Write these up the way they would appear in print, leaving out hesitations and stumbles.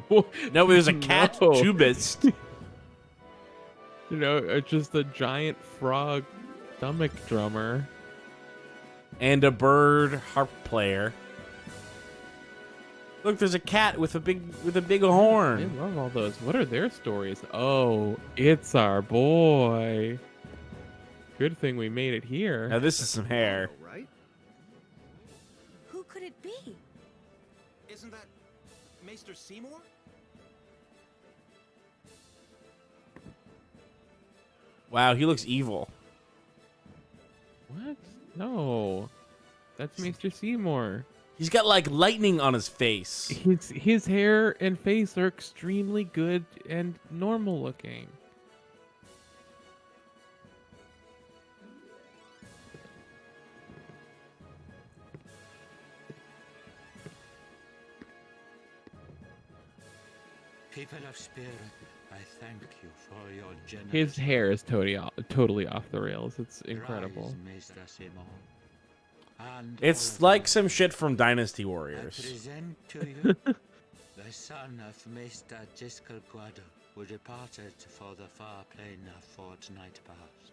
No, there's a cat No. tubist. You know, just a giant frog stomach drummer. And a bird harp player. Look, there's a cat with a big I horn. love all those. What are their stories? Oh, it's our boy. Good thing we made it here. Now this is some hair. Right? Who could it be? Isn't that Maester Seymour? Wow, he looks evil. What? No. That's Mr. Seymour. He's got like lightning on his face. His hair and face are extremely good and normal looking. People of spirit, I thank you for your generous. His hair is totally off the rails. It's incredible. Rise, Maester Seymour. And It's all like those some shit from Dynasty I Warriors. present to you the son of Maester Giskel Guado, who departed for the far plain a fortnight past.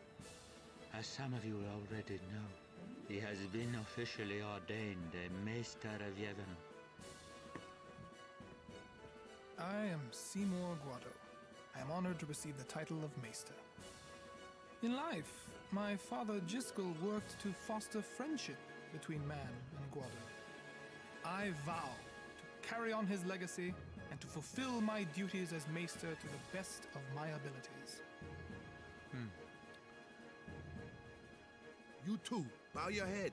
As some of you already know, he has been officially ordained a Maester of Yevon. I am Seymour Guado. I am honored to receive the title of Maester. In life, my father Giskel worked to foster friendship between man and Guado. I vow to carry on his legacy and to fulfill my duties as Maester to the best of my abilities. You too. Bow your head.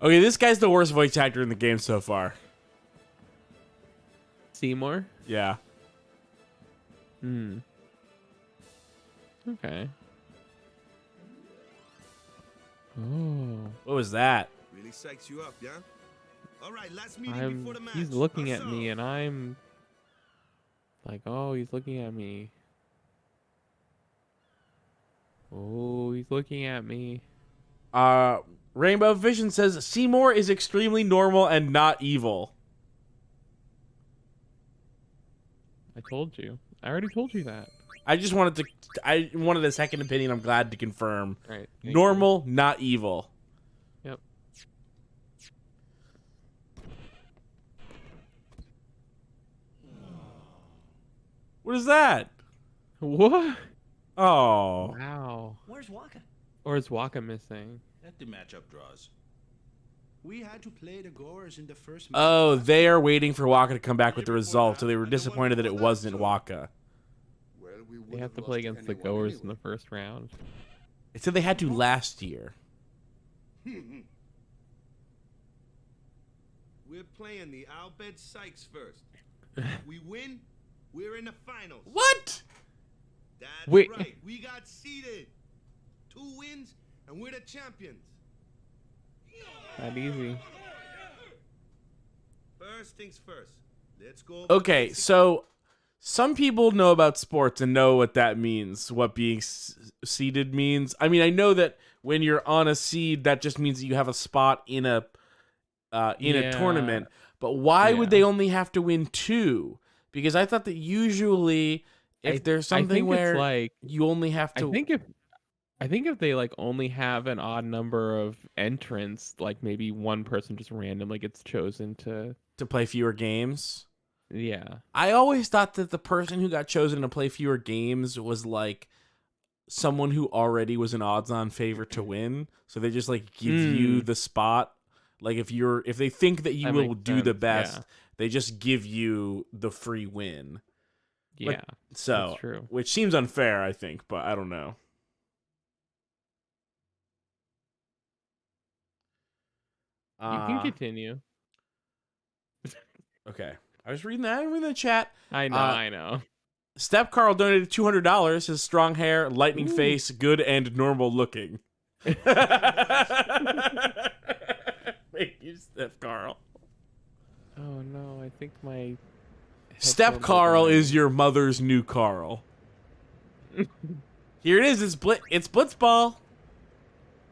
Okay, this guy's the worst voice actor in the game so far. Seymour? Yeah. Okay. Oh. What was that? Really psychs you up, yeah? All right, last meeting before the match. He's looking How's at me and I'm like, oh, he's looking at me. Oh, he's looking at me. Rainbow Vision says Seymour is extremely normal and not evil. I told you. I already told you that. I wanted a second opinion. I'm glad to confirm. Right. Normal, not evil. Yep. What is that? What? Oh. Wow. Where's Waka? Or is Waka missing? Let the matchup draws. We had to play the goers in the first match. Oh, they are waiting for Waka to come back with the result, so they were disappointed that it wasn't Waka. Well, we They have to play against the goers in the first round. It said they had to last year. We're playing the Albed Sykes first. We win, we're in the finals. What? That's Wait. right. We got seeded. 2 wins, and we're the champions. Not easy. First things first. Let's go. Okay, so some people know about sports and know what that means, what being seeded means. I mean, I know that when you're on a seed, that just means that you have a spot in a tournament. But why would they only have to win 2? Because I thought that usually if there's something where like, you only have to... I think if they like only have an odd number of entrants, like maybe one person just randomly gets chosen to play fewer games. Yeah. I always thought that the person who got chosen to play fewer games was like someone who already was an odds-on favorite to win. So they just like give you the spot. Like if they think that you will do the best, they just give you the free win. Yeah. Like, so that's true. Which seems unfair, I think, but I don't know. You can continue. Okay. I was reading that. I was reading the chat. I know. Step Carl donated $200. His strong hair, lightning face, good and normal looking. Thank you, Step Carl. Oh no, I think my Step Carl is your mother's new Carl. Here it is. It's Blitzball.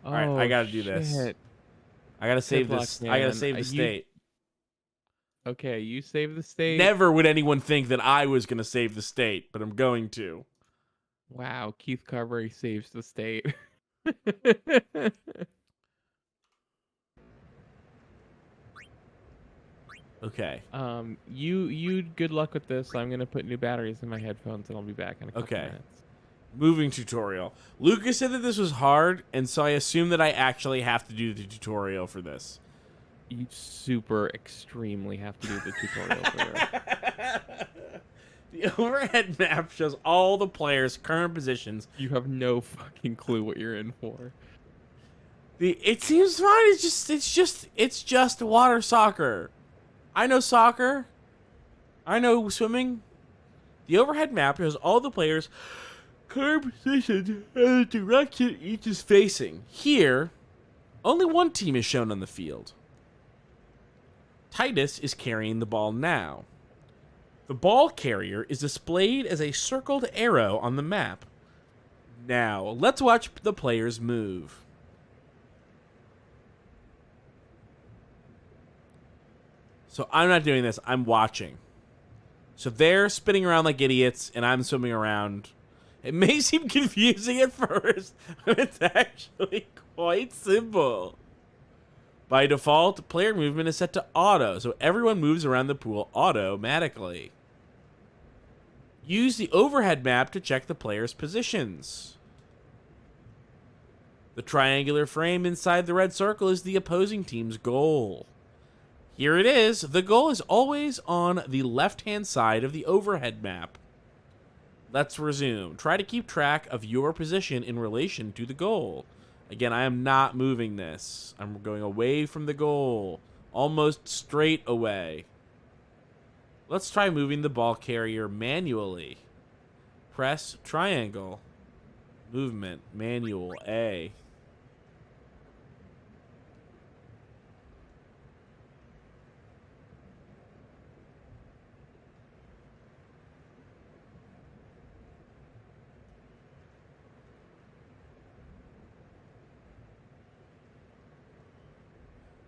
All right, I gotta do this. I gotta save this. I gotta save the state. Okay, you save the state. Never would anyone think that I was going to save the state, but I'm going to. Wow, Keith Carberry saves the state. Okay. You good luck with this. I'm gonna put new batteries in my headphones, and I'll be back in a couple Okay. minutes. Moving tutorial. Lucas said that this was hard, and so I assume that I actually have to do the tutorial for this. You super extremely have to do the tutorial for this. The overhead map shows all the players' current positions. You have no fucking clue what you're in for. It seems fine. It's just water soccer. I know soccer. I know swimming. The overhead map shows all the players' current positions and the direction each is facing. Here, only one team is shown on the field. Titus is carrying the ball now. The ball carrier is displayed as a circled arrow on the map. Now, let's watch the players move. So I'm not doing this, I'm watching. So they're spinning around like idiots, and I'm swimming around. It may seem confusing at first, but it's actually quite simple. By default, player movement is set to auto, so everyone moves around the pool automatically. Use the overhead map to check the players' positions. The triangular frame inside the red circle is the opposing team's goal. Here it is. The goal is always on the left-hand side of the overhead map. Let's resume. Try to keep track of your position in relation to the goal. Again, I am not moving this. I'm going away from the goal. Almost straight away. Let's try moving the ball carrier manually. Press triangle. Movement. Manual. A.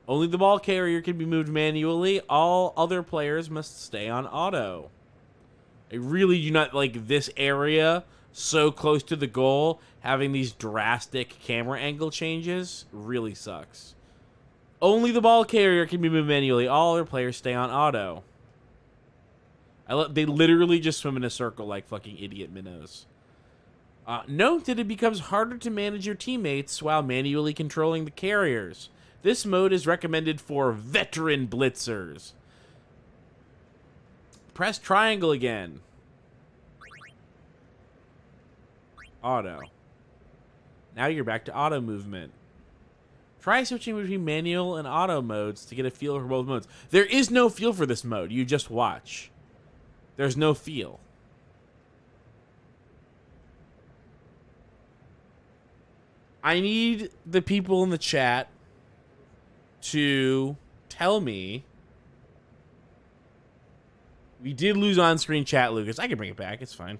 Only the ball carrier can be moved manually. All other players must stay on auto. I really do not like this area so close to the goal. Having these drastic camera angle changes really sucks. Only the ball carrier can be moved manually. All other players stay on auto. They literally just swim in a circle like fucking idiot minnows. Note that it becomes harder to manage your teammates while manually controlling the carriers. This mode is recommended for veteran blitzers. Press triangle again. Auto. Now you're back to auto movement. Try switching between manual and auto modes to get a feel for both modes. There is no feel for this mode. You just watch. There's no feel. I need the people in the chat to tell me. We did lose on-screen chat, Lucas. I can bring it back. It's fine.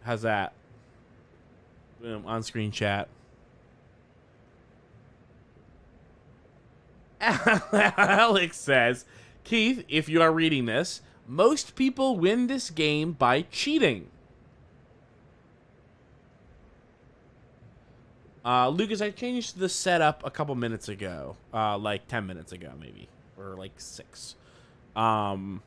How's that? Boom, on-screen chat. Alex says, Keith, if you are reading this, most people win this game by cheating. Lucas, I changed the setup a couple minutes ago. Like 10 minutes ago, maybe. Or like 6. But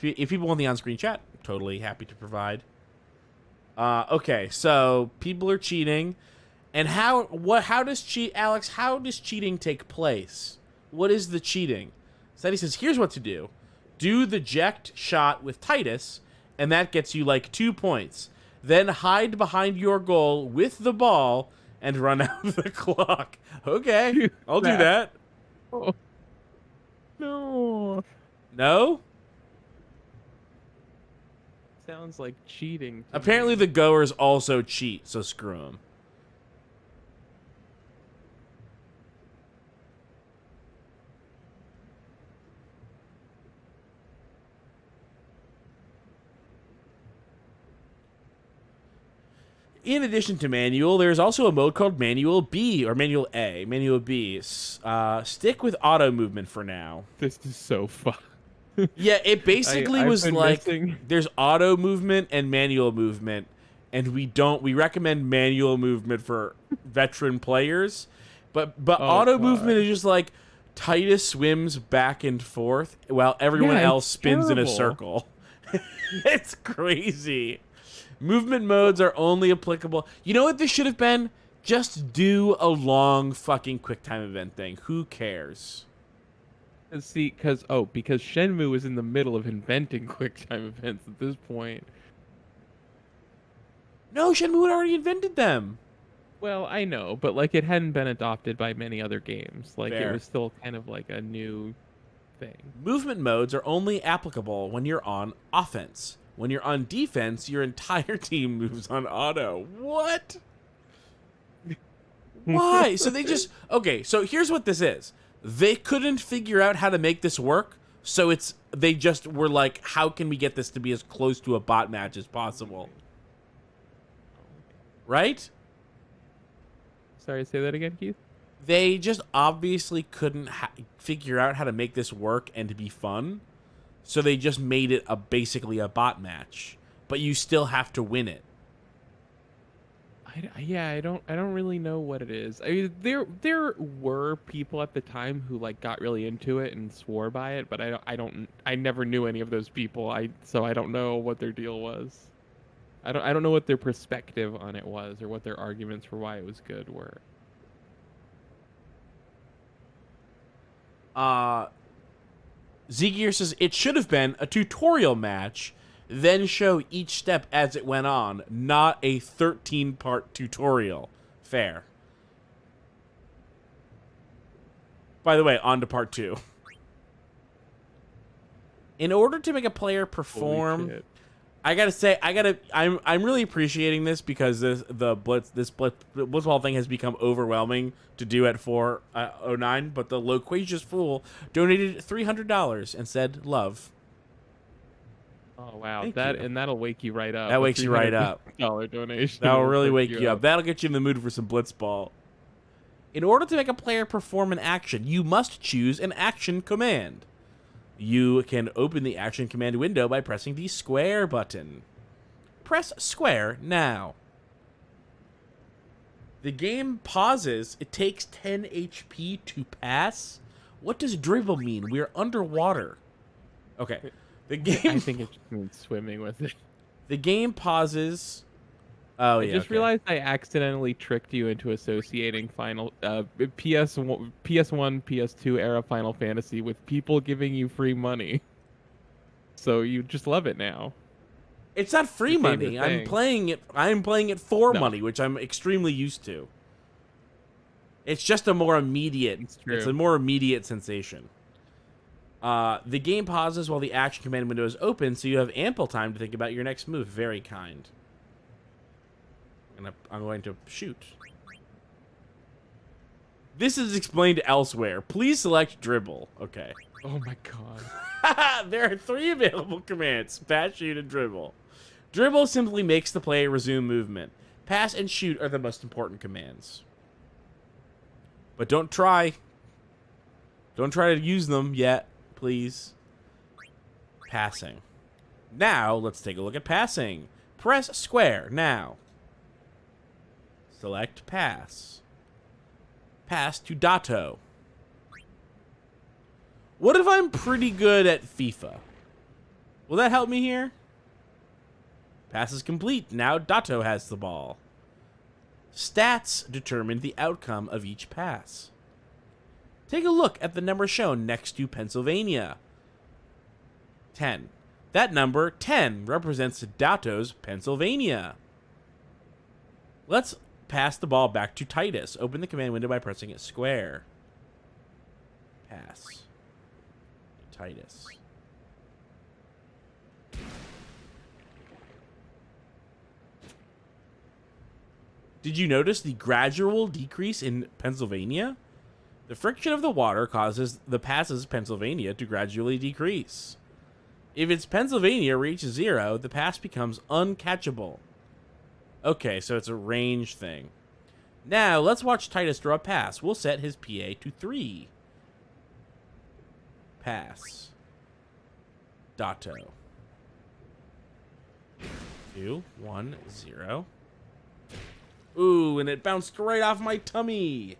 if people want the on-screen chat, I'm totally happy to provide. Okay, so people are cheating. And how does Alex, how does cheating take place? What is the cheating? So he says, here's what to do. Do the eject shot with Titus, and that gets you like 2 points. Then hide behind your goal with the ball and run out the clock. Okay, I'll do that. Oh. No. No? Sounds like cheating. Apparently the goers also cheat, so screw them. In addition to manual, there's also a mode called Manual B, or Manual A. Manual B. Stick with auto movement for now. This is so fun. Yeah, it basically I've was been like missing- there's auto movement and manual movement, and we recommend manual movement for veteran players, but auto God. movement is just like Titus swims back and forth while everyone Yeah, else it's spins in a terrible. circle. It's crazy. Movement modes are only applicable. You know what this should have been? Just do a long fucking QuickTime event thing. Who cares? See, because Shenmue is in the middle of inventing QuickTime events at this point. No, Shenmue had already invented them. Well, I know, but like it hadn't been adopted by many other games. Like Fair. it was still kind of like a new thing. Movement modes are only applicable when you're on offense. When you're on defense, your entire team moves on auto. What? Why? So they just... Okay, so here's what this is. They couldn't figure out how to make this work, so they just were like, how can we get this to be as close to a bot match as possible? Right? Sorry, say that again, Keith? They just obviously couldn't figure out how to make this work and to be fun, so they just made it basically a bot match, but you still have to win it. I don't really know what it is. I mean, there were people at the time who like got really into it and swore by it, but I never knew any of those people. So I don't know what their deal was. I don't know what their perspective on it was or what their arguments for why it was good were. Zgear says it should have been a tutorial match, then show each step as it went on, not a 13-part tutorial. Fair. By the way, on to part 2. In order to make a player Holy perform, shit. I gotta say, I'm really appreciating this because this Blitzball thing has become overwhelming to do at 409. But the loquacious fool donated $300 and said love. Oh wow, Thank that you. and that'll wake you right up. That wakes you right up. $300 donation. That'll will really perk wake you up. That'll get you in the mood for some Blitzball. In order to make a player perform an action, you must choose an action command. You can open the action command window by pressing the square button. Press square now. The game pauses. It takes 10 HP to pass. What does dribble mean? We're underwater. Okay. The game. I think it just means swimming with it. The game pauses. Oh, I yeah. just okay. realized I accidentally tricked you into associating PS1, PS2 era Final Fantasy with people giving you free money. So you just love it now. It's not free Your favorite money. I'm thing. playing it for No. money, which I'm extremely used to. It's just a more immediate. It's true. It's a more immediate sensation. The game pauses while the action command window is open, so you have ample time to think about your next move. Very kind. I'm going to shoot. This is explained elsewhere. Please select dribble. Okay. Oh my god. There are 3 available commands: pass, shoot, and dribble. Dribble simply makes the player resume movement. Pass and shoot are the most important commands. But don't try. Don't try to use them yet, please. Passing. Now, let's take a look at passing. Press square now. Select pass. Pass to Dato. What if I'm pretty good at FIFA? Will that help me here? Pass is complete. Now Dato has the ball. Stats determine the outcome of each pass. Take a look at the number shown next to Pennsylvania. 10. That number, 10, represents Dato's Pennsylvania. Let's pass the ball back to Titus. Open the command window by pressing it square. Pass. Titus. Did you notice the gradual decrease in Pennsylvania? The friction of the water causes the passes Pennsylvania to gradually decrease. If its Pennsylvania reaches 0, the pass becomes uncatchable. Okay, so it's a range thing. Now, let's watch Titus draw a pass. We'll set his PA to 3. Pass. Dato. 2, 1, 0. Ooh, and it bounced right off my tummy.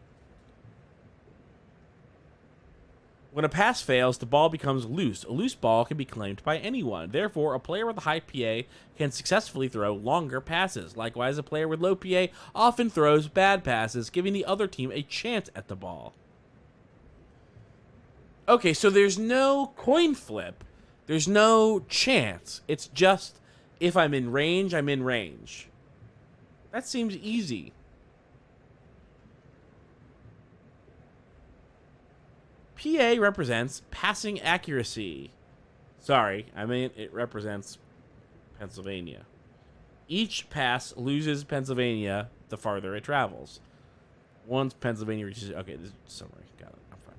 When a pass fails, the ball becomes loose. A loose ball can be claimed by anyone. Therefore, a player with a high PA can successfully throw longer passes. Likewise, a player with low PA often throws bad passes, giving the other team a chance at the ball. Okay, so there's no coin flip. There's no chance. It's just, if I'm in range, I'm in range. That seems easy. PA represents passing accuracy. Sorry, I mean it represents Pennsylvania. Each pass loses Pennsylvania the farther it travels. Once Pennsylvania reaches... Okay, this is summary. Got it. I'm fine.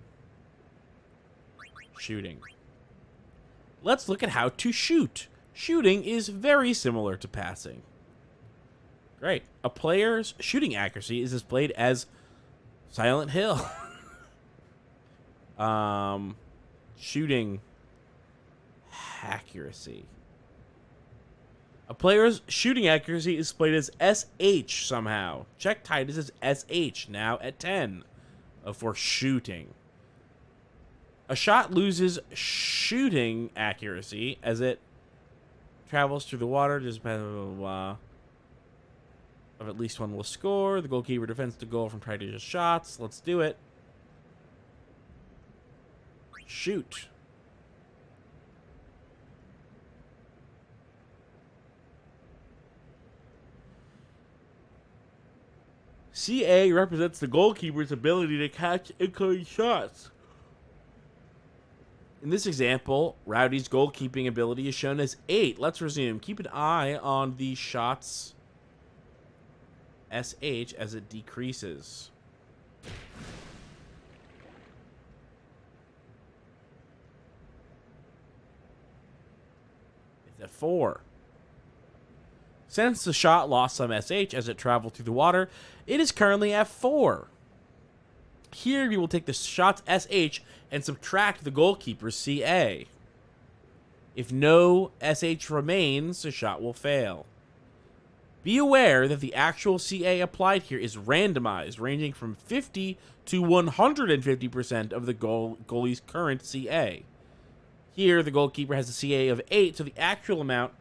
Shooting. Let's look at how to shoot. Shooting is very similar to passing. Great. A player's shooting accuracy is displayed as Silent Hill. Shooting accuracy. A player's shooting accuracy is displayed as SH somehow. Check Titus as SH, now at 10 for shooting. A shot loses shooting accuracy as it travels through the water, just blah, blah, blah, blah. Of at least one will score. The goalkeeper defends the goal from Titus' shots. Let's do it. Shoot. CA represents the goalkeeper's ability to catch incoming shots. In this example, Rowdy's goalkeeping ability is shown as 8. Let's resume. Keep an eye on the shots SH as it decreases. It's at 4. Since the shot lost some SH as it traveled through the water, it is currently at 4. Here we will take the shot's SH and subtract the goalkeeper's CA. If no SH remains, the shot will fail. Be aware that the actual CA applied here is randomized, ranging from 50 to 150% of the goalie's current CA. Here, the goalkeeper has a CA of 8, so the actual amount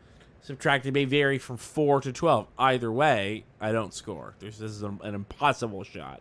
subtracted may vary from 4 to 12. Either way, I don't score. This is an impossible shot.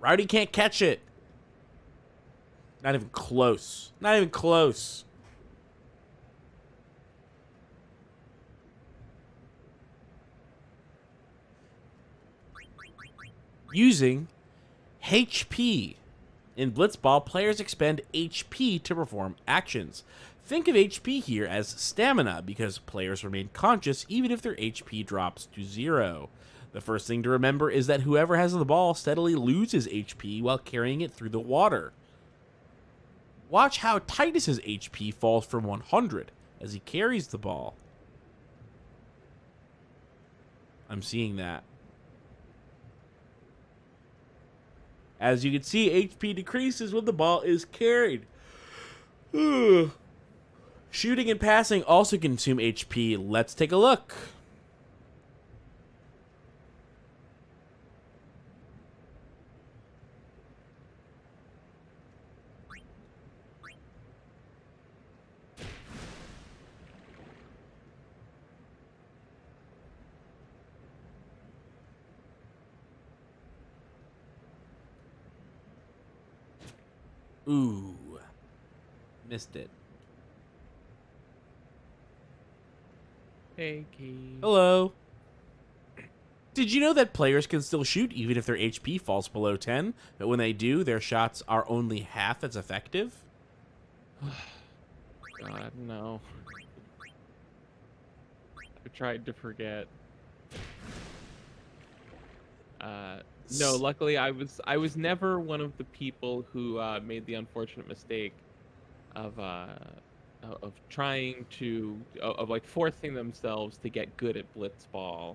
Rowdy can't catch it. Not even close. Not even close. Using HP. In Blitzball, players expend HP to perform actions. Think of HP here as stamina because players remain conscious even if their HP drops to 0. The first thing to remember is that whoever has the ball steadily loses HP while carrying it through the water. Watch how Titus's HP falls from 100 as he carries the ball. I'm seeing that. As you can see, HP decreases when the ball is carried. Shooting and passing also consume HP. Let's take a look. Ooh. Missed it. Hey, Keith. Hello. Did you know that players can still shoot even if their HP falls below 10? But when they do, their shots are only half as effective? God, no. I tried to forget. No, luckily I was never one of the people who made the unfortunate mistake of trying to of like forcing themselves to get good at Blitzball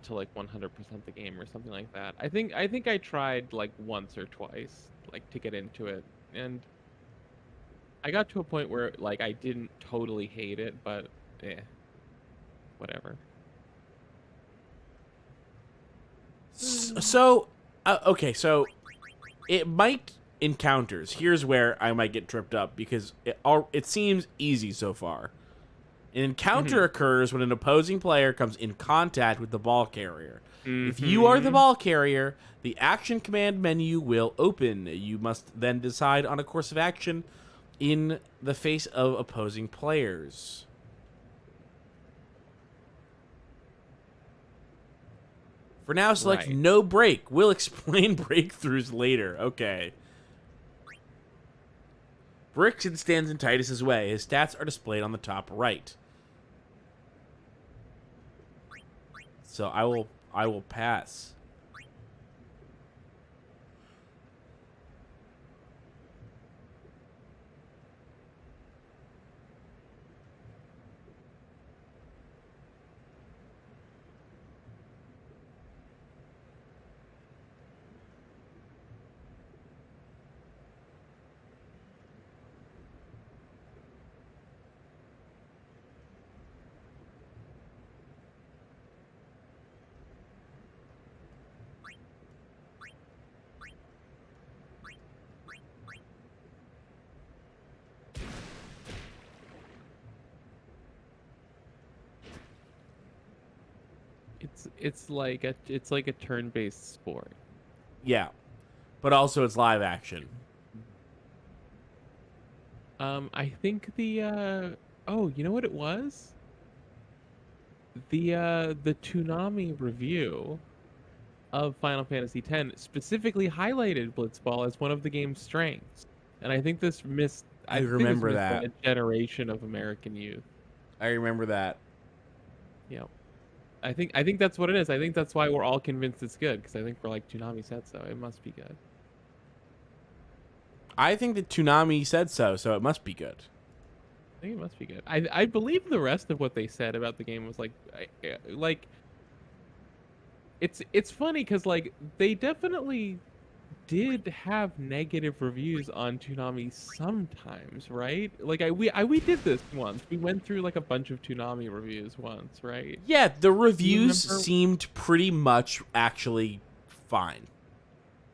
to like 100% the game or something like that. I think I tried like once or twice like to get into it, and I got to a point where like I didn't totally hate it, but whatever. So, okay, so it might encounters. Here's where I might get tripped up because it seems easy so far. An encounter occurs when an opposing player comes in contact with the ball carrier. If you are the ball carrier, the action command menu will open. You must then decide on a course of action in the face of opposing players. For now, select Right. no break. We'll explain breakthroughs later. Okay. Brickson stands in Titus's way. His stats are displayed on the top right. So I will pass. It's like a turn-based sport. Yeah. But also it's live action. I think oh, you know what it was? The Toonami review of Final Fantasy X specifically highlighted Blitzball as one of the game's strengths. And I think this missed I think this remember missed that. a generation of American youth. I remember that. Yeah. I think that's what it is. I think that's why we're all convinced it's good, because I think we're like, Toonami said so. It must be good. I think that Toonami said so it must be good. I think it must be good. I believe the rest of what they said about the game was like it's funny because like they definitely did have negative reviews on Toonami sometimes, right? Like we did this once. We went through like a bunch of Toonami reviews once, right? Yeah, the reviews remember- seemed pretty much actually fine.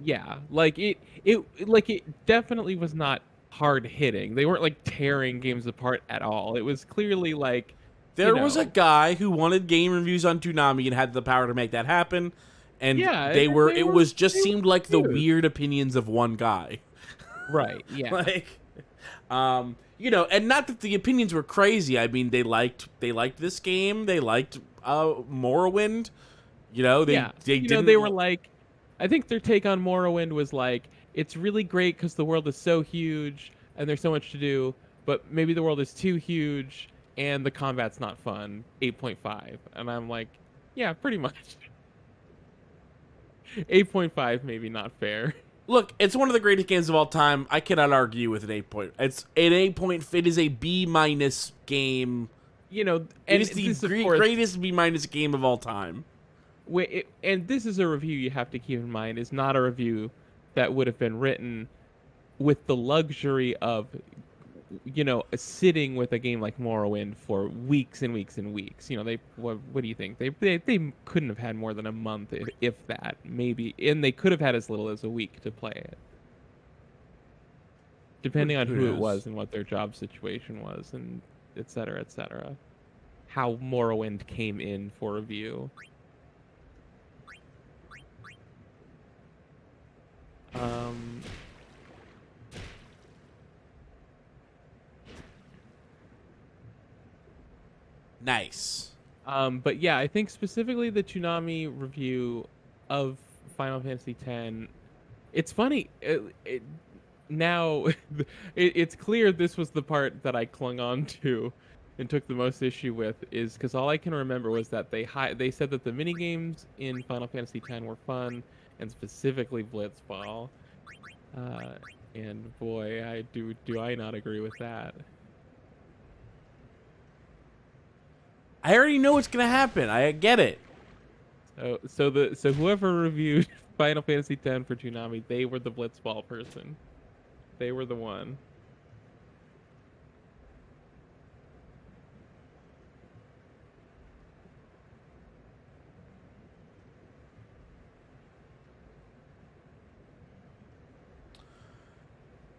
Yeah, like it definitely was not hard hitting. They weren't like tearing games apart at all. It was clearly like There was a guy who wanted game reviews on Toonami and had the power to make that happen. And Yeah, it was just they were seemed like the cute. weird opinions of one guy. Right, yeah. Like, you know, and not that the opinions were crazy. I mean, they liked this game. They liked Morrowind. You know, they didn't. They were like, I think their take on Morrowind was like, it's really great because the world is so huge and there's so much to do, but maybe the world is too huge and the combat's not fun. 8.5, and I'm like, yeah, pretty much. 8.5 maybe not fair. Look, it's one of the greatest games of all time. I cannot argue with an 8 point. It's an 8 point. It is a B- game. You know, It and is the this, of course, greatest B- game of all time. and this is a review you have to keep in mind is not a review that would have been written with the luxury of, you know, sitting with a game like Morrowind for weeks and weeks and weeks. You know, what do you think? They couldn't have had more than a month, if that, maybe, and they could have had as little as a week to play it, depending on who it was and what their job situation was, and et cetera, how Morrowind came in for review. Nice. But yeah, I think specifically the Toonami review of Final Fantasy X. It's funny. Now, it's clear this was the part that I clung on to and took the most issue with, is because all I can remember was that they said that the mini games in Final Fantasy X were fun, and specifically Blitzball. And boy, I do I not agree with that. I already know what's gonna happen. I get it. So whoever reviewed Final Fantasy X for Toonami, they were the Blitzball person. They were the one.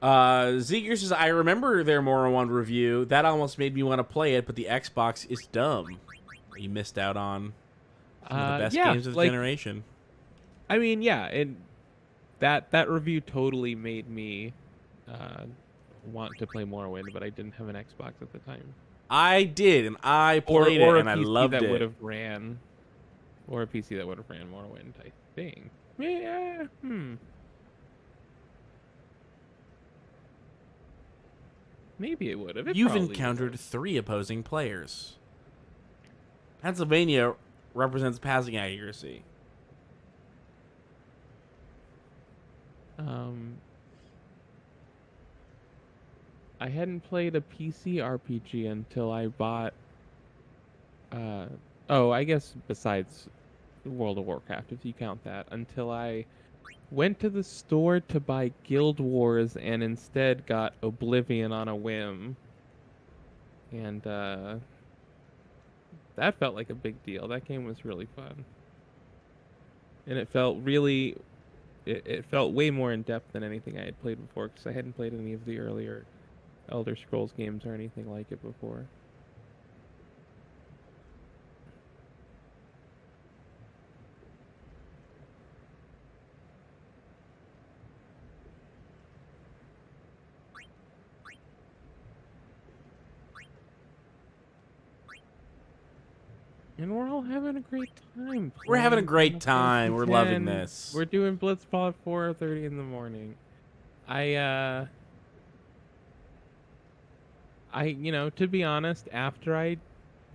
Zeger says, I remember their Morrowind review. That almost made me want to play it, but the Xbox is dumb. You missed out on some of the best games of the generation. I mean, yeah, and that review totally made me want to play Morrowind, but I didn't have an Xbox at the time. I did, and I played it, and I loved it. Would have ran, or a PC that would have ran Morrowind, I think. Yeah. Maybe it would have. You've encountered 3 opposing players. Pennsylvania represents passing accuracy. I hadn't played a PC RPG until I bought. I guess besides World of Warcraft, if you count that, until I went to the store to buy Guild Wars and instead got Oblivion on a whim. And that felt like a big deal. That game was really fun. And it felt really... It felt way more in-depth than anything I had played before, because I hadn't played any of the earlier Elder Scrolls games or anything like it before. And we're all having a great time. We're having a great Final Fantasy time. We're loving X. this. We're doing Blitzball at 4:30 in the morning. To be honest, after I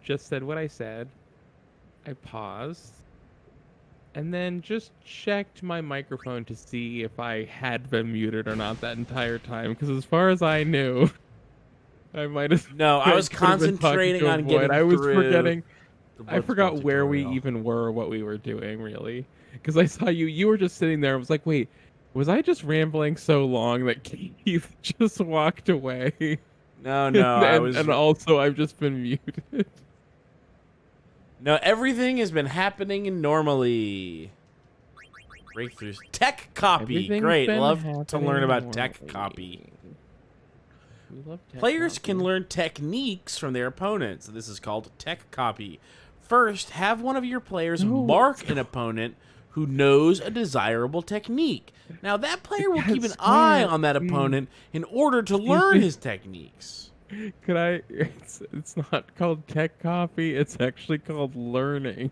just said what I said, I paused and then just checked my microphone to see if I had been muted or not that entire time. Because as far as I knew, I might have. No, I was concentrating on getting I was through forgetting. I Blitzball forgot where we tutorial. even were, what we were doing, really. Because I saw you were just sitting there. I was like, wait, was I just rambling so long that Keith just walked away? No, I was... And also, I've just been muted. No, everything has been happening normally. Breakthroughs. Tech copy. Everything's Great. been Love to happening learn about tech normally. copy. We love tech Players copy. can learn techniques from their opponents. This is called tech copy. First, have one of your players mark an opponent who knows a desirable technique. Now, that player will keep an eye on that opponent in order to learn his techniques. Could I? It's not called tech copy. It's actually called learning.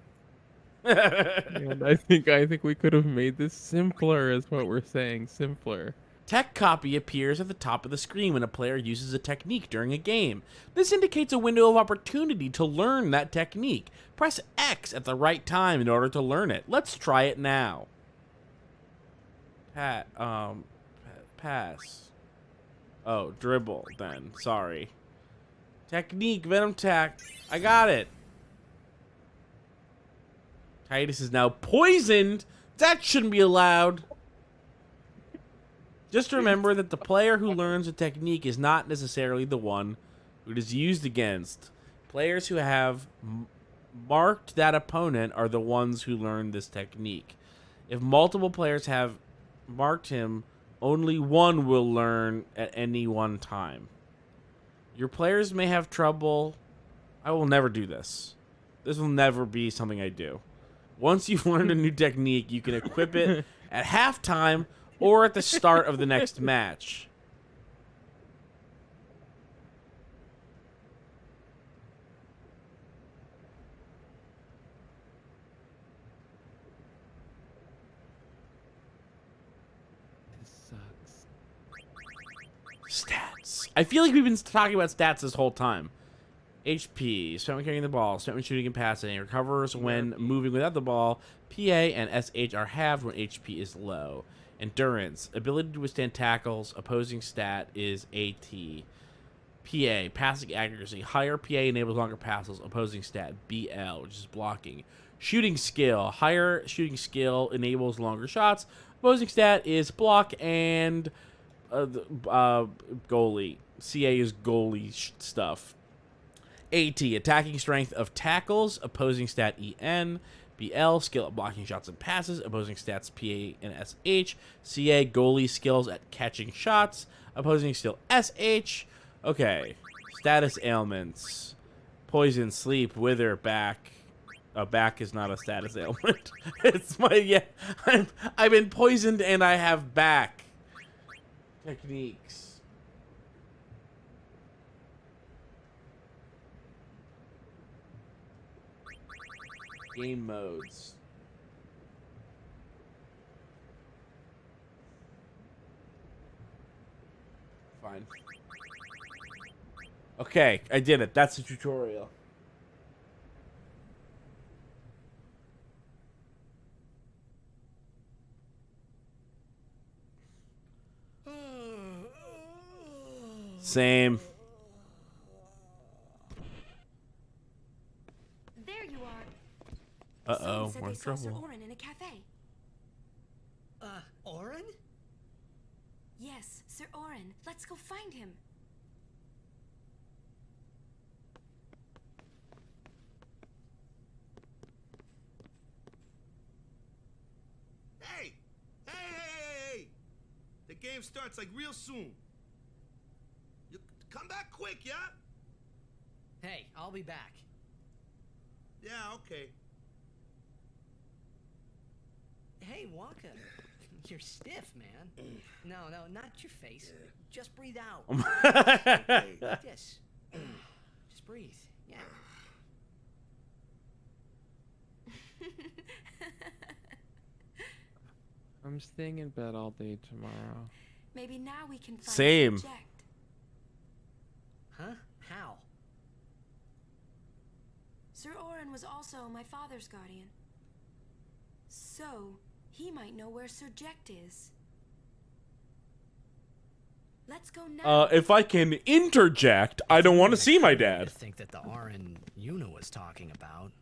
And I think we could have made this simpler, is what we're saying. Simpler. Tech copy appears at the top of the screen when a player uses a technique during a game. This indicates a window of opportunity to learn that technique. Press X at the right time in order to learn it. Let's try it now. Pass. Oh, dribble then. Sorry. Technique, Venom Tack. I got it. Titus is now poisoned. That shouldn't be allowed. Just remember that the player who learns a technique is not necessarily the one who it is used against. Players who have marked that opponent are the ones who learn this technique. If multiple players have marked him, only one will learn at any one time. Your players may have trouble. I will never do this. This will never be something I do. Once you've learned a new technique, you can equip it at halftime or at the start of the next match. stats. I feel like we've been talking about stats this whole time. HP, spent when carrying the ball, spent when shooting and passing, recovers when moving without the ball. PA and SH are halved when HP is low. Endurance, ability to withstand tackles, opposing stat is AT. PA, passing accuracy, higher PA enables longer passes, opposing stat BL, which is blocking. Shooting skill, higher shooting skill enables longer shots, opposing stat is block and goalie. CA is goalie stuff. AT, attacking strength of tackles, opposing stat EN. BL, skill at blocking shots and passes, opposing stats PA and SH. CA, goalie skills at catching shots, opposing skill SH. Okay, status ailments. Poison, sleep, wither, back. Back is not a status ailment. It's my, I've been poisoned and I have back. Techniques. Game modes. Fine. Okay, I did it. That's the tutorial. Same. There you are. Uh-oh, Someone said we're in they saw Sir trouble. Orin in a cafe. Orin? Yes, Sir Orin. Let's go find him. Hey! Hey! The game starts like real soon. You come back quick, yeah? Hey, I'll be back. Yeah, okay. Hey, Waka. You're stiff, man. No, not your face. Just breathe out. Like this. Just breathe. Yeah. I'm staying in bed all day tomorrow. Maybe now we can find Same. Subject. Huh? How? Sir Orin was also my father's guardian. So, he might know where Sir Ject is. Let's go now. If I can interject, I don't want to see my I dad. think that the Orin Yuna was talking about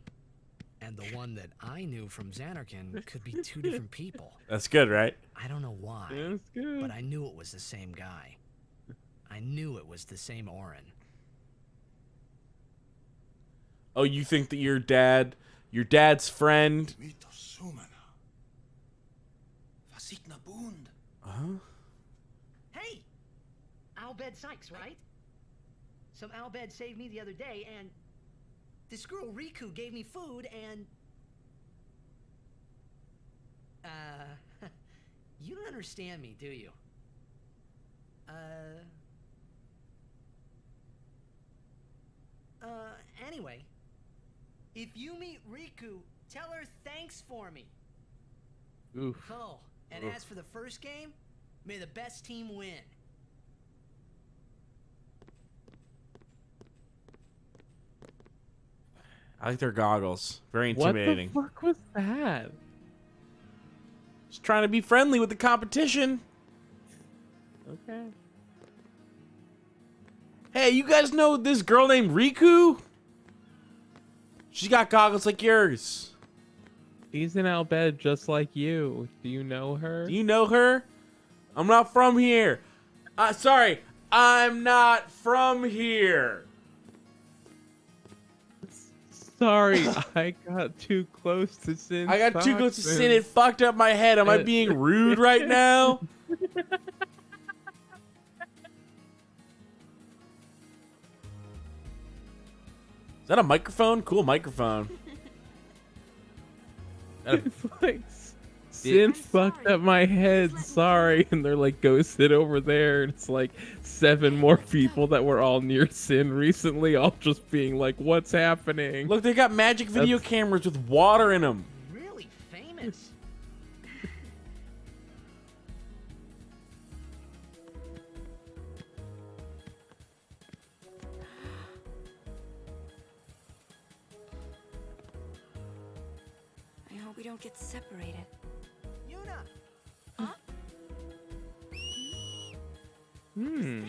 and the one that I knew from Xanarkin could be two different people. That's good, right? I don't know why, That's good. but I knew it was the same guy. I knew it was the same Orin. Oh, you think that your dad's friend? Mito Sumana. Vasikna Bund. Huh? Hey! Albed Sykes, right? Some Albed saved me the other day, and this girl Riku gave me food, and... you don't understand me, do you? Anyway, if you meet Riku, tell her thanks for me. Oof. Oh, and Oof. as for the first game, may the best team win. I like their goggles. Very What intimidating. the fuck was that? Just trying to be friendly with the competition. Okay. Hey, you guys know this girl named Riku? She's got goggles like yours. She's in Albed just like you. Do you know her? Do you know her? I'm not from here. Sorry, I'm not from here. Sorry, I got too close to Sin. I got too close to Toxin. sin. It fucked up my head. Am I being rude right now? Is that a microphone? Cool microphone. It's like Sin I'm fucked sorry. up my head. Please let me Sorry, and they're like, go sit over there. And it's like 7 more people that were all near Sin recently, all just being like, what's happening? Look, they got magic video That's- cameras with water in them. Really famous. we don't get separated. Yuna! Huh? Hmm.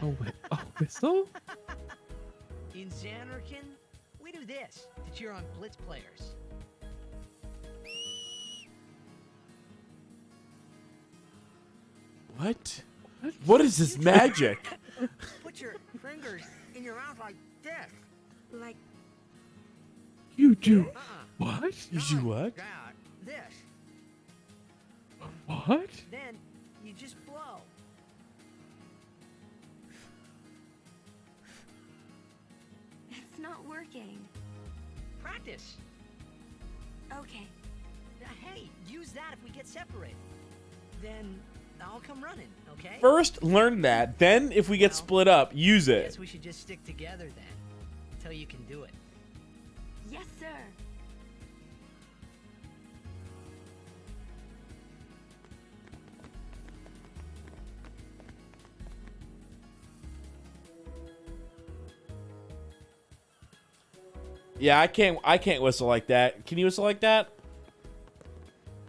That? A whistle? In Xanarkin, we do this to cheer on Blitz players. What? What is this magic? Put your fingers in your mouth like this. Like, You do Uh-uh. what? You do what? That. This. What? Then you just blow. it's not working. Practice. Okay. Hey, use that if we get separated. Then I'll come running, okay? First, learn that. Then, if we get Well, split up, use I it. guess we should just stick together then. Until you can do it. Yes, sir. Yeah, I can't whistle like that. Can you whistle like that?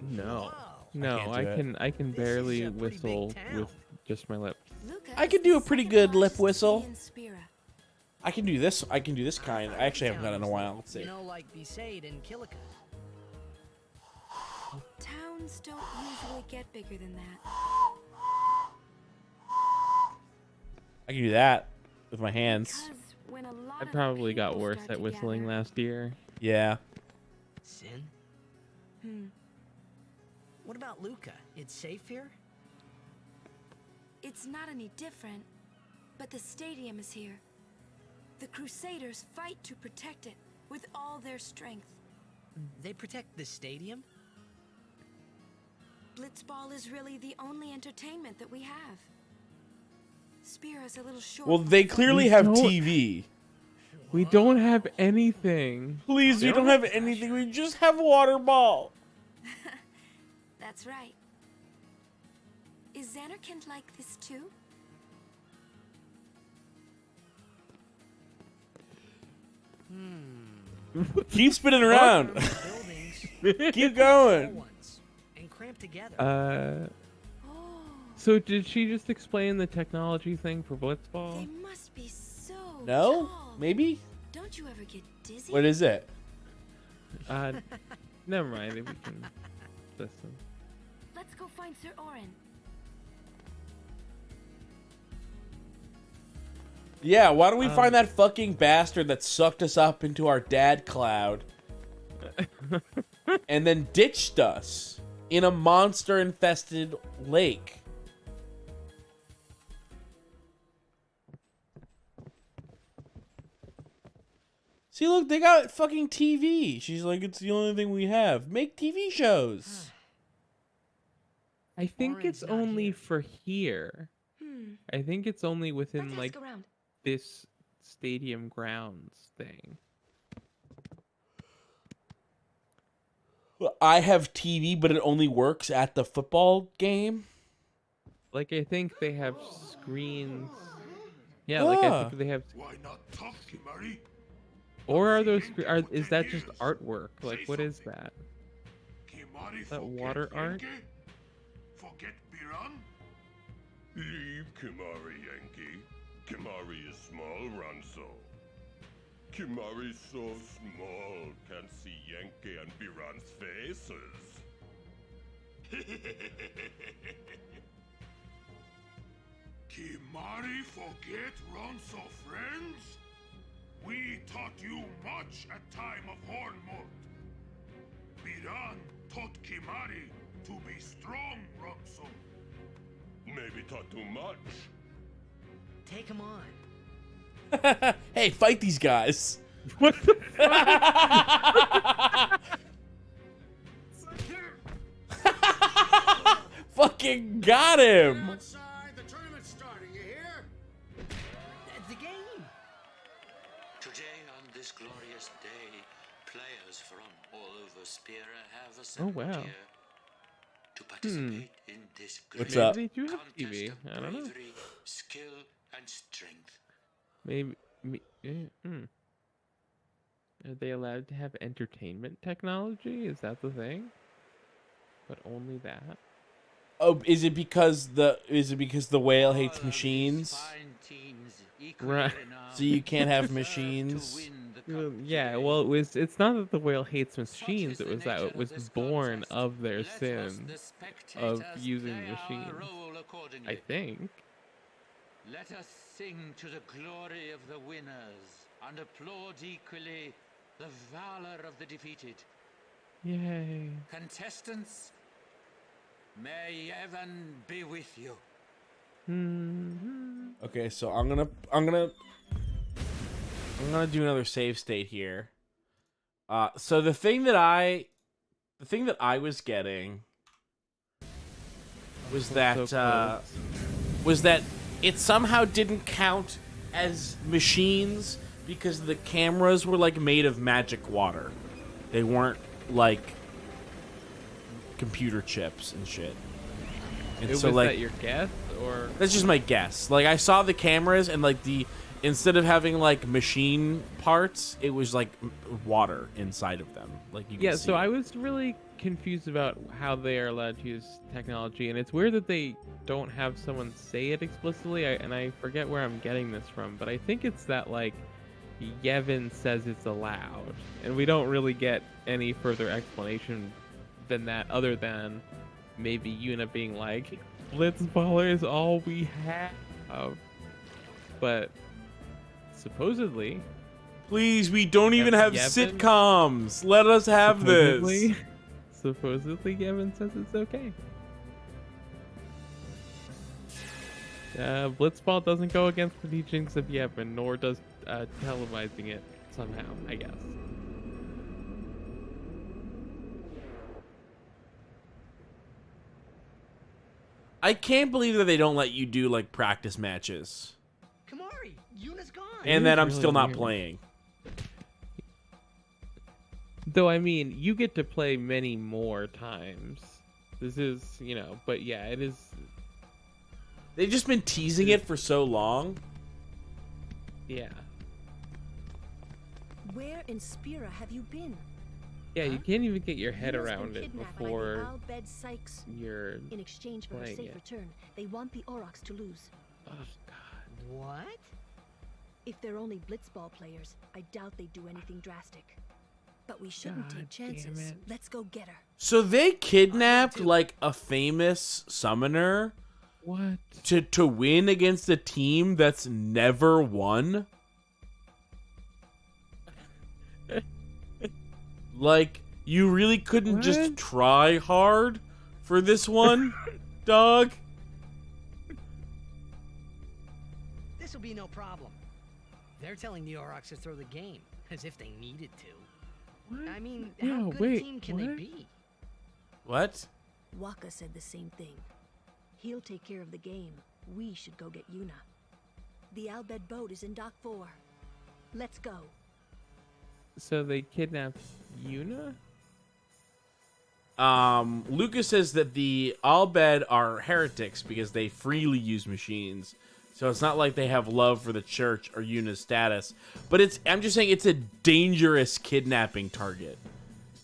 No. Whoa. No, can't do I it. can This is barely a pretty big whistle town. with just my lips. Luca I is could the do a pretty second good lip largest whistle. city in Spira. I can do this. I can do this kind. I actually haven't done it in a while. Let's see. You know, like Besaid and Kilika. Towns don't usually get bigger than that. I can do that with my hands. Because when a lot I of probably got people worse start at whistling together- last year. Yeah. Sin? Hmm. What about Luca? It's safe here? It's not any different, but the stadium is here. The Crusaders fight to protect it with all their strength. They protect the stadium? Blitzball is really the only entertainment that we have. Spira's a little short. Well, on they funds. clearly We have don't- TV. We don't have anything. Please, we don't have anything. We just have water ball. That's right. Is Xanarkand like this too? Keep spinning around. Buildings, Keep small going. ones, and cramped together. Oh, So did she just explain the technology thing for they Blitzball? must be so No? tall. Maybe? Don't you ever get dizzy? What is it? Never mind. We can listen. Let's go find Sir Orin. Yeah, why don't we find that fucking bastard that sucked us up into our dad cloud and then ditched us in a monster-infested lake? See, look, they got fucking TV. She's like, it's the only thing we have. Make TV shows. I think Orin's it's not only here. for here. I think it's only within Let's like ask around. this stadium grounds thing. I have TV, but it only works at the football game. Like I think they have screens. Yeah, like I Ah. think they have. Why not talk, Kimari? Or are those? Is that just artwork? Like what is that? Kimari That forget water art? Yankee? Forget Biran? Leave Kimari, Yankee. Kimari is small, Ranso. Kimari's so small, can't see Yankee and Biran's faces. Kimari forget Ranso friends? We taught you much at time of Hornmold. Biran taught Kimari to be strong, Ranso. Maybe taught too much. Take him on. Hey, fight these guys. What the? Fucking got him. Outside, the tournament's starting, you hear? The game. Today, on this glorious day, players from all over Spira have Oh assembled wow. here to participate in this What's great up? Maybe they do have contest TV. of I don't know. bravery, skill, and strength. Maybe. Are they allowed to have entertainment technology? Is that the thing? But only that? Oh, is it because the whale hates machines? Right. So you can't have machines? Yeah, well, it's not that the whale hates machines, it was that it was born of their sin of using machines. I think. Let us sing to the glory of the winners and applaud equally the valor of the defeated. Yay. Contestants, may heaven be with you. Okay, so I'm gonna do another save state here. So the thing that I was getting was that it somehow didn't count as machines because the cameras were like made of magic water. They weren't like computer chips and shit. And Was so like that your guess, or that's just my guess. Like I saw the cameras and like instead of having like machine parts, it was like water inside of them. Like you can see. So I was really confused about how they are allowed to use technology, and it's weird that they don't have someone say it explicitly. And I forget where I'm getting this from, but I think it's that like Yevon says it's allowed, and we don't really get any further explanation than that, other than maybe Yuna being like, Blitzball is all we have. But supposedly, Please, we don't even have Yevon? sitcoms. Let us have this. Supposedly Yevon says it's okay. Blitzball doesn't go against the teachings of Yevon, nor does televising it somehow, I guess. I can't believe that they don't let you do like practice matches. Kamari, Yuna's gone. And then I'm really still not weird. playing. Though, I mean, you get to play many more times. This is, but yeah, it is. They've just been teasing it for so long. Yeah. Where in Spira have you been? Yeah, you can't even get your head Yuna's been around it kidnapped by the before Al-Bed Sykes. you're. In exchange for her playing safe it. return, they want the Aurochs to lose. Oh, God. What? If they're only Blitzball players, I doubt they'd do anything drastic. But we shouldn't God take chances. damn it. Let's go get her. So they kidnapped like a famous summoner What? to win against a team that's never won? Like, you really couldn't just What? try hard for this one, dog? This'll be no problem. They're telling the Aurochs to throw the game, as if they needed to. What? I mean, No, how good wait, a team can they what? be? What? Waka said the same thing. He'll take care of the game. We should go get Yuna. The Al-Bed boat is in Dock 4. Let's go. So they kidnapped Yuna? Lucas says that the Al-Bed are heretics because they freely use machines. So it's not like they have love for the church or Yuna's status. But I'm just saying it's a dangerous kidnapping target.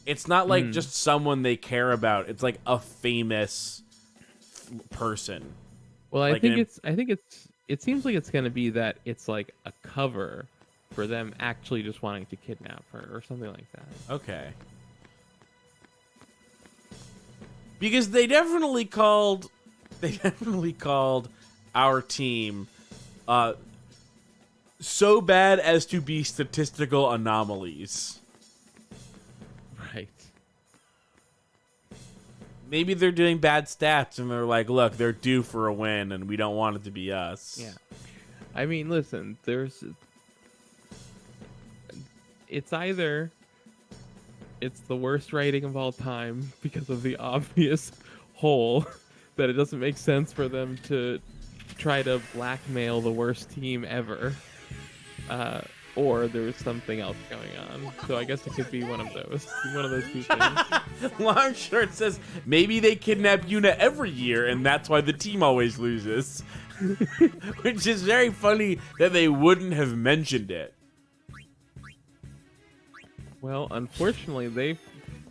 It's not like just someone they care about. It's like a famous person. Well, Like an it seems like it's gonna be that it's like a cover for them actually just wanting to kidnap her or something like that. Okay. Because they definitely called our team so bad as to be statistical anomalies. Right. Maybe they're doing bad stats and they're like, look, they're due for a win and we don't want it to be us. Yeah. I mean, listen, it's either it's the worst writing of all time because of the obvious hole that it doesn't make sense for them to try to blackmail the worst team ever, or there's something else going on. So I guess it could be one of those two things. Long Short says maybe they kidnap Yuna every year and that's why the team always loses. Which is very funny that they wouldn't have mentioned it. Well, unfortunately, they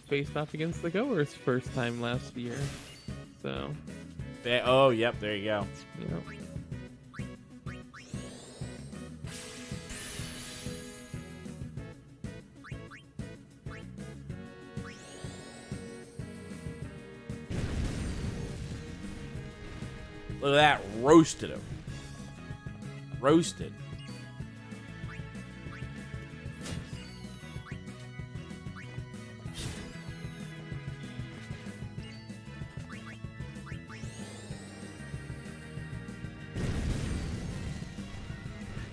faced off against the Goers first time last year. So, Oh, yep, there you go. you know. Look at that. Roasted him. Roasted.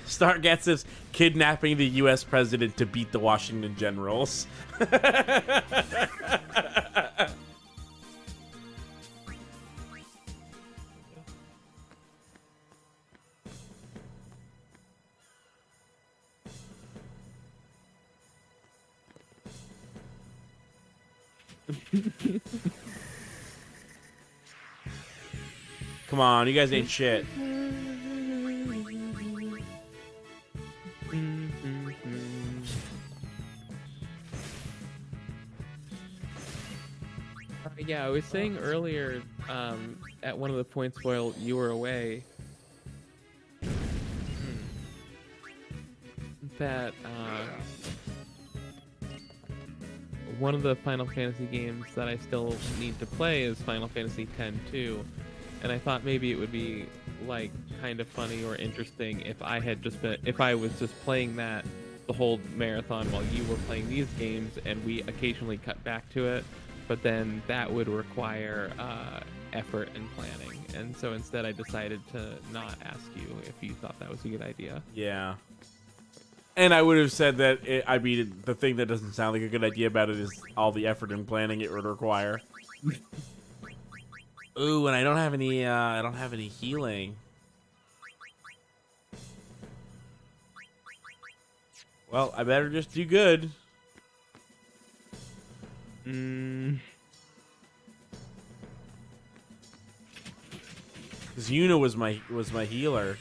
Stark gets this kidnapping the U.S. president to beat the Washington Generals. Come on, you guys ain't shit. Yeah, I was saying earlier, at one of the points while you were away, that one of the Final Fantasy games that I still need to play is Final Fantasy X-2, and I thought maybe it would be like kind of funny or interesting if I was just playing that the whole marathon while you were playing these games, and we occasionally cut back to it. But then that would require effort and planning. And so instead I decided to not ask you if you thought that was a good idea. Yeah. And I would have said that, the thing that doesn't sound like a good idea about it is all the effort and planning it would require. Ooh, and I don't have any healing. Well, I better just do good. Because Yuna was my healer.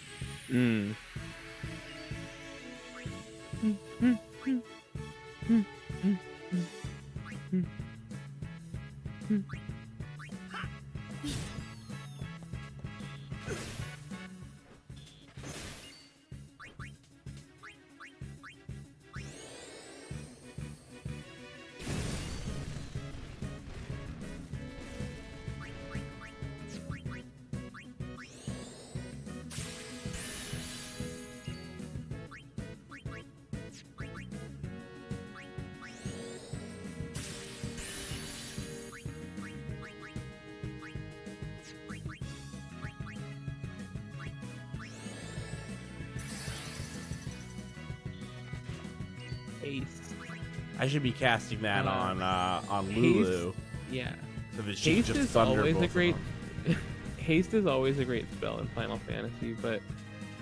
I should be casting that on Lulu. Yeah. So that she Haste just is thunder always both a of great. them. Haste is always a great spell in Final Fantasy, but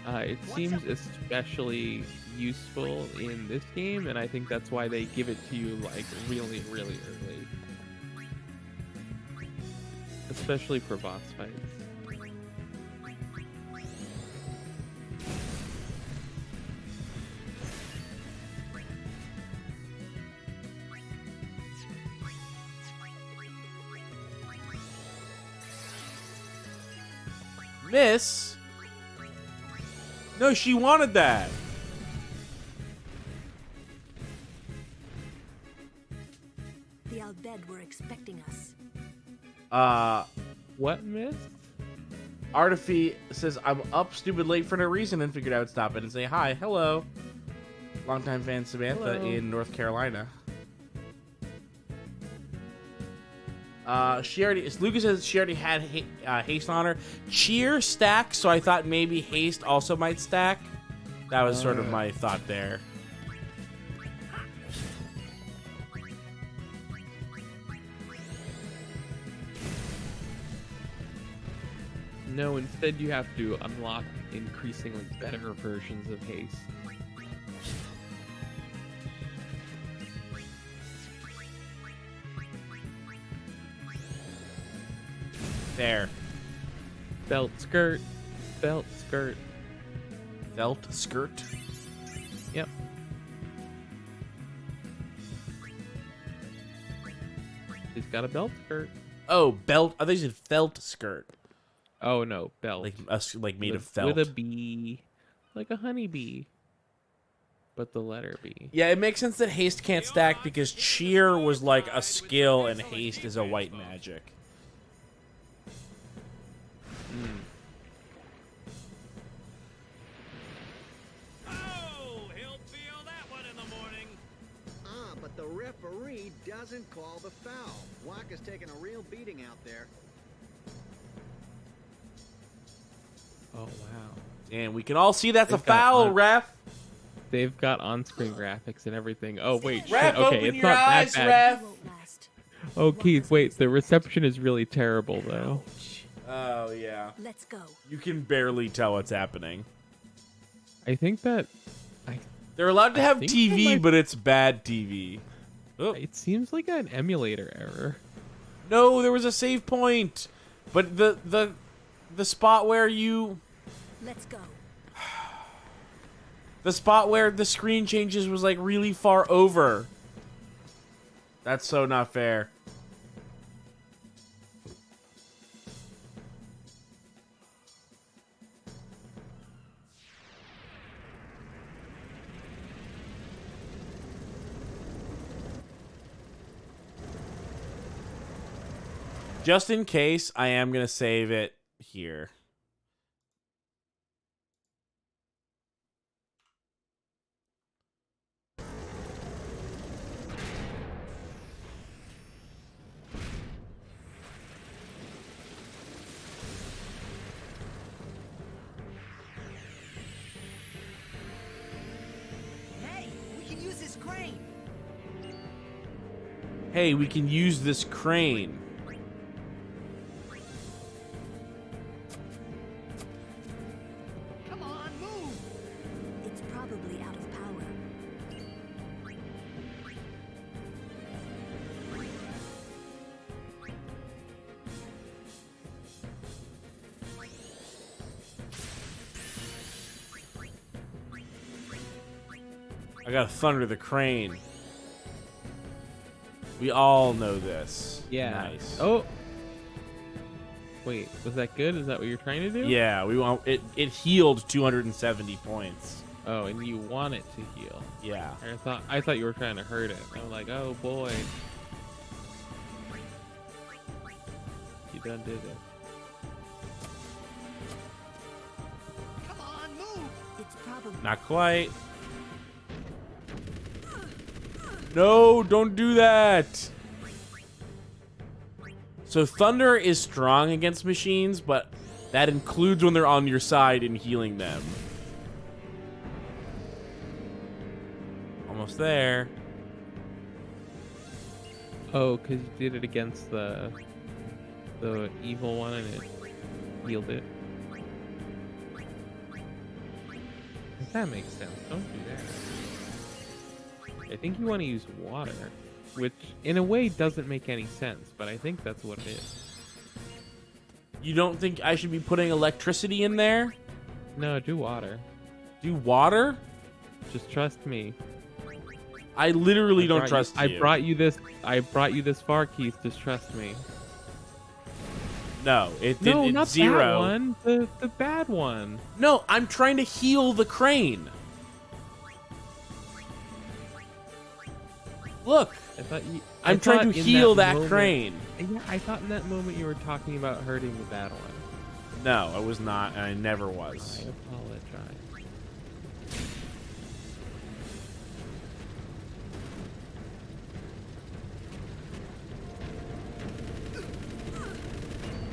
it seems especially useful in this game, and I think that's why they give it to you like really, really early, especially for boss fights. Miss? No, she wanted that. The Albed were expecting us. What, miss? Artifi says, I'm up stupid late for no reason and figured I would stop in and say hi. Hello. Longtime fan Samantha in North Carolina. Lucas says she already had haste on her. Cheer stack, so I thought maybe haste also might stack. That was sort of my thought there. No, instead you have to unlock increasingly better versions of haste. There. Belt skirt. Belt skirt. Belt skirt. Yep. He's got a belt skirt. Oh, belt. I think you said felt skirt. Oh no, belt. Like made with, of felt. with a bee, like a honeybee, but the letter B. Yeah, it makes sense that haste can't stack because cheer was like a skill and haste is a white magic. Oh, he'll feel that one in the morning. But the referee doesn't call the foul. Waka's taking a real beating out there. Oh wow. And we can all see that's a They've got foul, one. ref. They've got on-screen graphics and everything. Oh wait, Ref, shit. Okay, open it's your not eyes, that bad. ref. Oh Keith, wait, the reception is really terrible though. Oh, yeah. Let's go. You can barely tell what's happening. I think that They're allowed to have think TV, that might- but it's bad TV. Oh. it seems like an emulator error. No, there was a save point. But the spot where you... Let's go. The spot where the screen changes was like really far over. That's so not fair. Just in case, I am going to save it here. Hey, we can use this crane. Hey, we can use this crane. Come on, move. It's probably out of power. I gotta thunder the crane. We all know this. Yeah. Nice. Oh. Wait, was that good? Is that what you're trying to do? Yeah, we want it. It healed 270 points. Oh, and you want it to heal. Yeah. I thought you were trying to hurt it. I'm like, oh boy. You done did it. Come on, move. It's probably Not quite. No, don't do that. So thunder is strong against machines, but that includes when they're on your side and healing them. Almost there. Oh, because you did it against the evil one and it healed it. That makes sense. Don't do that. I think you want to use water, which in a way doesn't make any sense, but I think that's what it is. You don't think I should be putting electricity in there? No, do water. Do water? Just trust me. I literally don't trust I you. brought you this far, Keith. Just trust me. No, it did. No, it's not zero. that one. The bad one. No, I'm trying to heal the crane. Look, I'm trying to heal that crane. Yeah, I thought in that moment you were talking about hurting the bad one. No, I was not, and I never was. I apologize.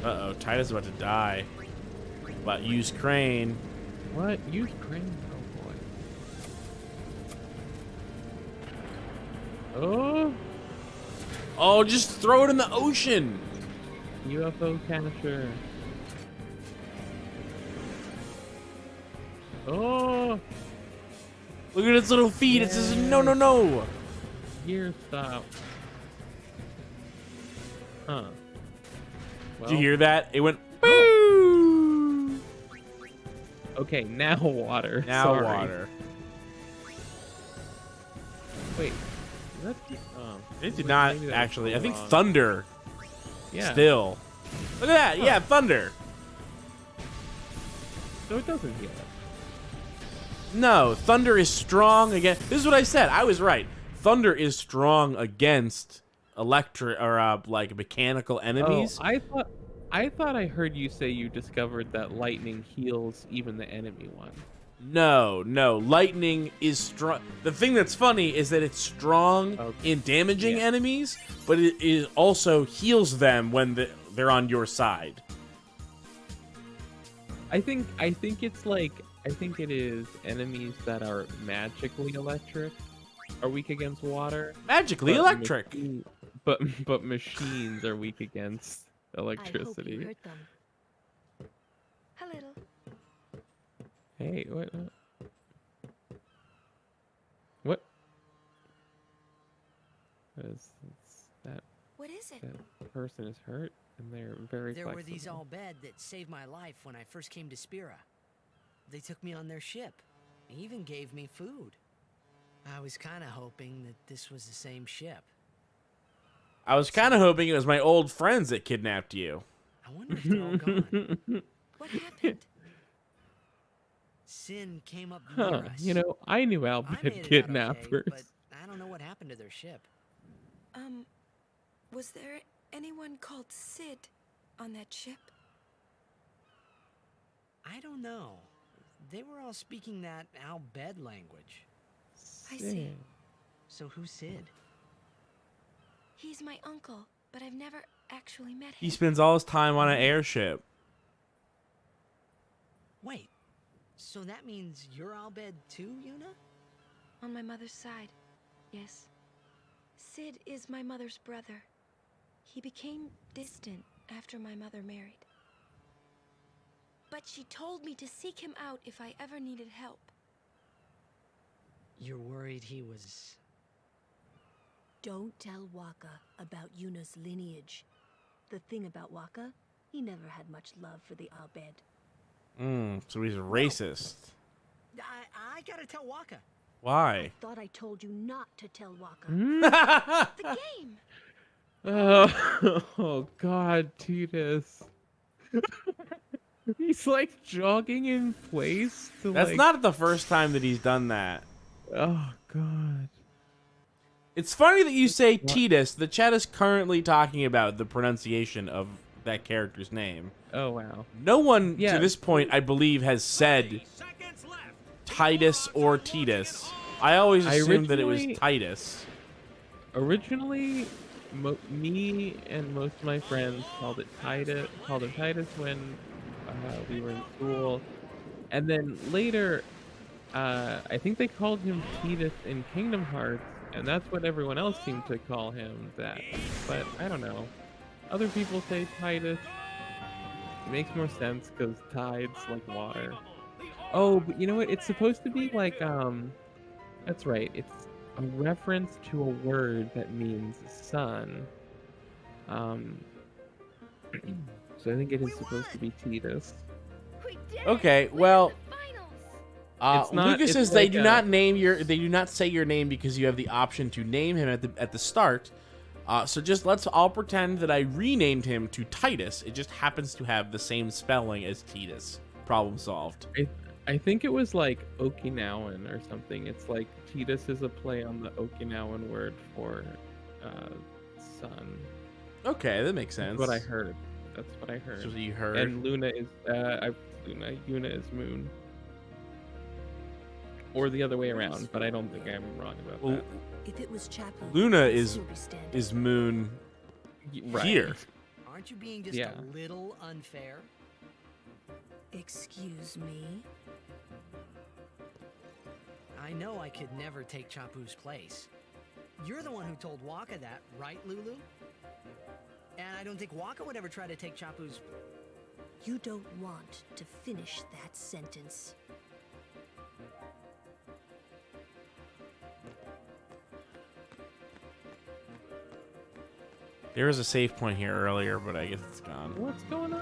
Uh-oh, Titus about to die. But use crane. What? Use crane? Oh boy. Oh! Oh, just throw it in the ocean. UFO catcher. Oh! Look at its little feet. It says no, no, no. Gear stop. Huh. Did you hear that? It went boo. Okay, now water. Now Sorry. water. Wait, is That's, oh, It did not maybe that was actually. I think wrong. thunder. Yeah. Still. Look at that. Yeah, thunder. So it doesn't heal it. No, thunder is strong against. This is what I said. I was right. Thunder is strong against electric or like mechanical enemies. Oh, I thought I heard you say you discovered that lightning heals even the enemy one. No, lightning is strong. The thing that's funny is that it's strong in damaging enemies, but it also heals them when they're on your side. I think it's like, I think it is enemies that are magically electric are weak against water. Magically electric. But machines are weak against electricity. I hope you hurt them. A little. Hey, what? What? That What is it? that person is hurt and they're very There were these flexible. all bed that saved my life when I first came to Spira. They took me on their ship. They even gave me food. I was kind of hoping that this was the same ship. I was kind of hoping it was my old friends that kidnapped you. I wonder if they're all gone. What happened? Sin came up near Huh, us. you know, I knew I Albert made it out kidnappers. okay, but I don't know what happened to their ship. Was there anyone called Sid on that ship? I don't know. They were all speaking that Al Bed language. I see. Sid. So who's Sid? He's my uncle, but I've never actually met him. He spends all his time on an airship. Wait, so that means you're Al Bed too, Yuna? On my mother's side, yes. Sid is my mother's brother. He became distant after my mother married. But she told me to seek him out if I ever needed help. You're worried he was... Don't tell Waka about Yuna's lineage. The thing about Waka, he never had much love for the Al-Bed. So he's a racist. I gotta tell Waka. Why? Thought I told you not to tell Waka. The game! Oh God, Titus. He's like jogging in place to That's like... not the first time that he's done that. Oh God. It's funny that you say Titus. The chat is currently talking about the pronunciation of that character's name. Oh wow. No one Yeah. to this point, I believe, has said Titus or Titus. I always assumed that it was Titus. Originally, me and most of my friends called it Titus. Called him Titus when we were in school, and then later, I think they called him Titus in Kingdom Hearts, and that's what everyone else seemed to call him. That, but I don't know. Other people say Titus. It makes more sense because tides like water. Oh, but you know what? It's supposed to be like That's right. It's a reference to a word that means sun. So I think it is supposed to be Titus. Okay, well, It's not- Lucas it's says like they do not say your name because you have the option to name him at the start. So just let's all pretend that I renamed him to Titus. It just happens to have the same spelling as Titus. Problem solved. I think it was like Okinawan or something. It's like Titus is a play on the Okinawan word for sun. Okay, that makes sense. That's what I heard. That's what I heard. That's what you heard. And Luna is Yuna is moon. Or the other way around, but I don't think I'm wrong about Well, that. If it was Chapu, Luna he'd is still be standing. moon Right. here. Aren't you being just Yeah. a little unfair? Excuse me? I know I could never take Chapu's place. You're the one who told Waka that, right, Lulu? And I don't think Waka would ever try to take Chapu's... You don't want to finish that sentence. There was a save point here earlier, but I guess it's gone. What's going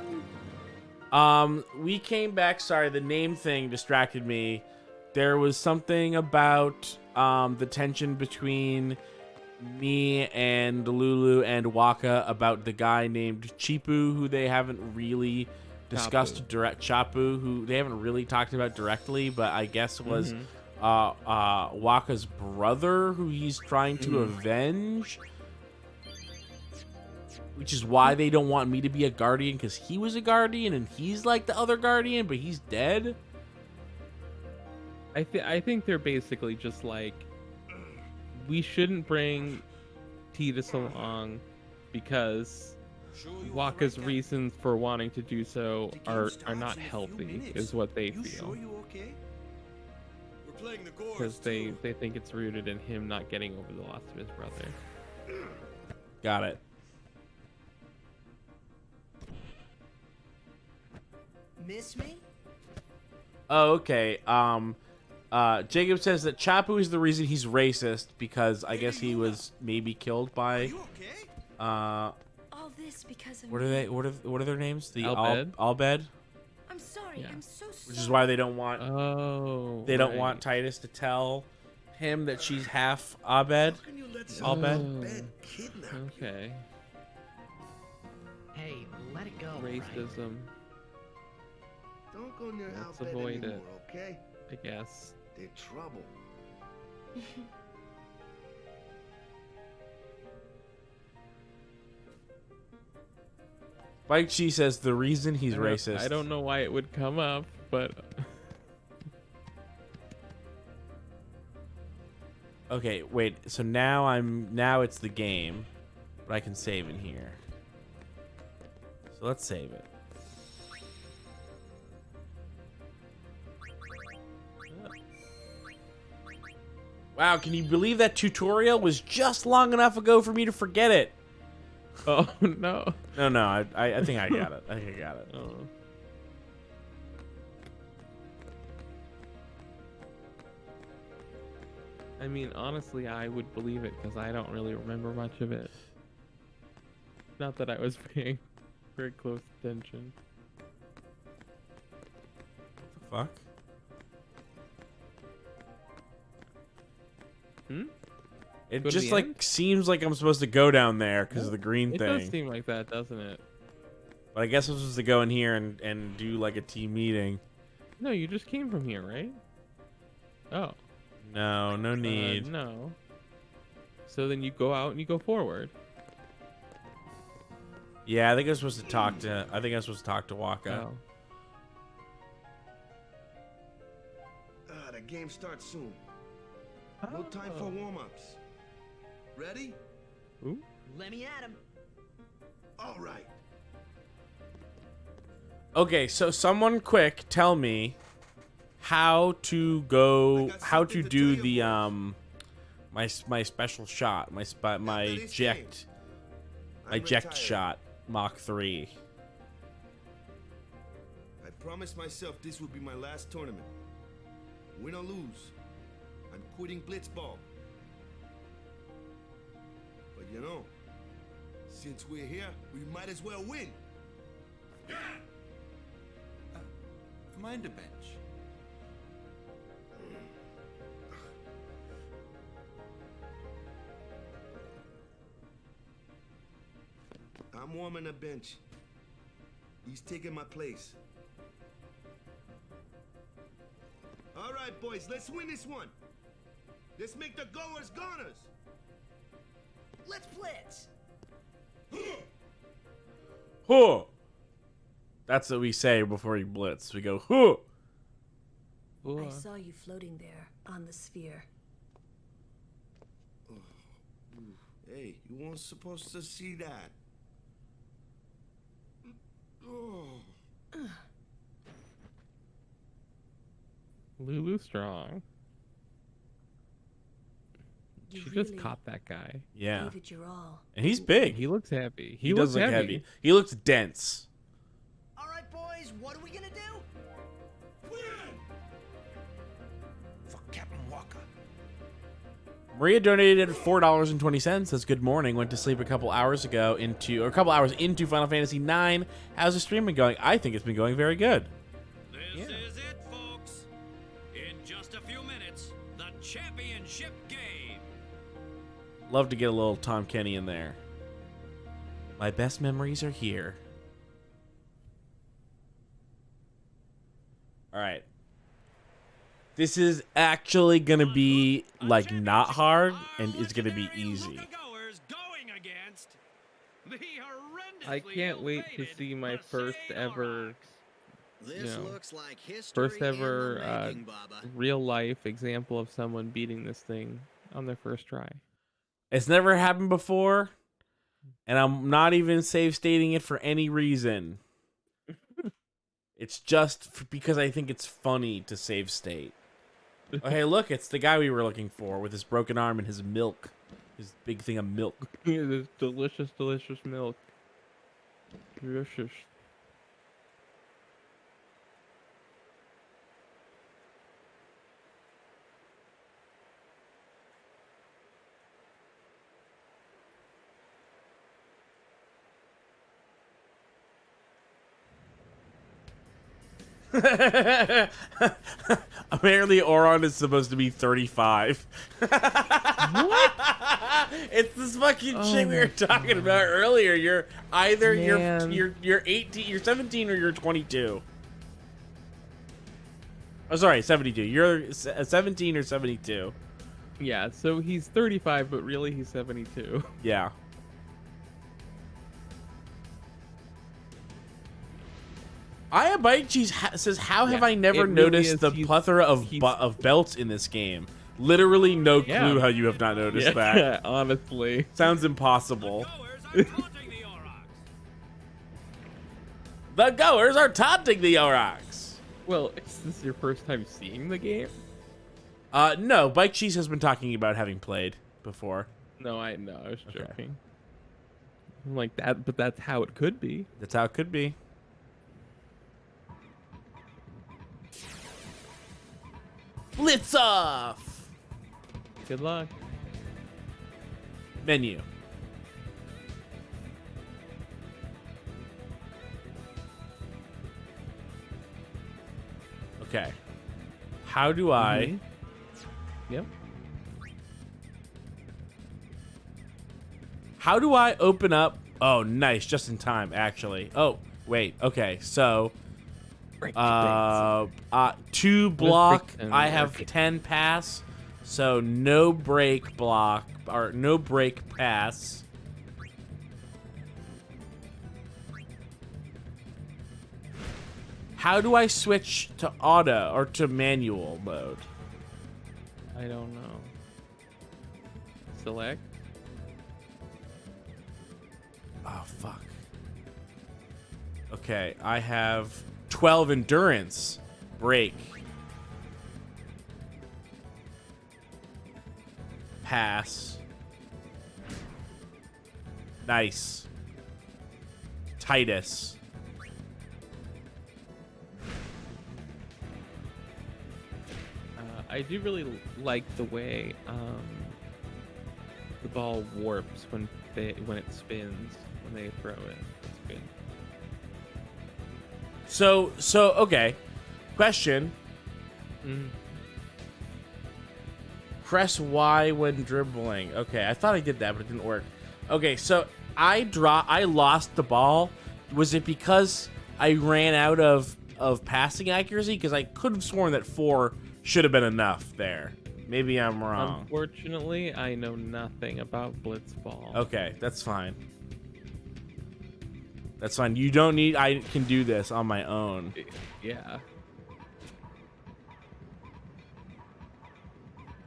on? We came back. Sorry, the name thing distracted me. There was something about the tension between me and Lulu and Waka about the guy named Chipu, who they haven't really discussed Chapu, who they haven't really talked about directly, but I guess was Waka's brother, who he's trying to avenge. Which is why they don't want me to be a guardian, because he was a guardian and he's like the other guardian, but he's dead. I think they're basically just like, we shouldn't bring Tidus along because Waka's reasons for wanting to do so are not healthy, is what they feel. Because they think it's rooted in him not getting over the loss of his brother. Got it. Miss me? Oh, okay. Jacob says that Chapu is the reason he's racist because I guess he was maybe killed by. All this because of What are they? What are their names? The Albed? Albed. I'm sorry. I'm so sorry. Which is why they don't want. They don't want Tidus to tell him that she's half Abed. Albed. Okay. Hey, let it go. Racism. Don't go near Let's Albed avoid anymore, it. okay? I guess. They're trouble. Like she says, the reason he's racist. I don't know why it would come up, but Okay, wait. So now it's the game, but I can save in here. So let's save it. Wow, can you believe that tutorial was just long enough ago for me to forget it? oh no. No, I think I got it. I think I got it. Oh. I mean, honestly, I would believe it because I don't really remember much of it. Not that I was paying very close attention. What the fuck? It Go to just the like end? seems like I'm supposed to go down there because of the green It thing. does seem like that, doesn't it? But I guess I'm supposed to go in here and do like a team meeting. No, you just came from here, right? Oh. No need. No. So then you go out and you go forward. Yeah, I think I'm supposed to talk to. Waka. Oh. The game starts soon. No time for warm-ups. Ready? Ooh. Let me at him. All right. Okay, so someone quick tell me how to do the my special shot, my eject shot Mach 3. I promised myself this would be my last tournament. Win or lose, I'm quitting Blitzball. But you know, since we're here, we might as well win. Mind a bench. I'm warming a bench. He's taking my place. All right, boys, let's win this one. Let's make the goers goners. Let's blitz. Huh. That's what we say before you blitz. We go, huh. I saw you floating there on the sphere. Hey, you weren't supposed to see that. Oh. Lulu strong. You She really just caught that guy. Yeah. gave it your all. And he's big. He looks heavy. He does look heavy. He looks dense. All right, boys, what are we gonna do? Win! For Captain Walker. Maria donated $4.20. Says good morning. Went to sleep a couple hours into Final Fantasy IX. How's the stream been going? I think it's been going very good. This is it, folks. In just a few minutes, the championship game. Love to get a little Tom Kenny in there. My best memories are here. All right. This is actually going to be, like, not hard, and it's going to be easy. I can't wait to see my first ever, This looks like history first in ever the making, Baba. real life example of someone beating this thing on their first try. It's never happened before, and I'm not even save stating it for any reason. It's just because I think it's funny to save state. Oh, hey, look, it's the guy we were looking for with his broken arm and his milk. His big thing of milk. This delicious, delicious milk. Delicious. Apparently, Oron is supposed to be 35. What? It's this fucking shit we were talking about earlier. You're either Man. you're 18, you're 17, or you're 22. Oh, sorry, 72. You're 17 or 72. Yeah, so he's 35, but really he's 72. Yeah. Aya Bike Cheese says, "How have I never it really noticed is. the plethora of belts in this game? Literally no clue how you have not noticed that. Honestly, sounds impossible." The goers are taunting the Aurochs. Well, is this your first time seeing the game? No. Bike Cheese has been talking about having played before. No, I know. I was joking. I'm like that, but that's how it could be. That's how it could be. Blitz off. Good luck. Menu. Okay. How do I... Yep. How do I open up... Oh, nice. Just in time, actually. Oh, wait. Okay, so... 2 block. I have 10 pass. So no break block. Or no break pass. How do I switch to auto or to manual mode? I don't know. Select. Oh, fuck. Okay, I have 12 endurance. Break. Pass. Nice. Titus. I do really like the way the ball warps when it spins when they throw it. It's good. So okay. Question. Press Y when dribbling. Okay, I thought I did that, but it didn't work. Okay, so I lost the ball. Was it because I ran out of passing accuracy? Because I could have sworn that 4 should have been enough there. Maybe I'm wrong. Unfortunately, I know nothing about Blitzball. Okay, that's fine. That's fine. You don't need... I can do this on my own. Yeah.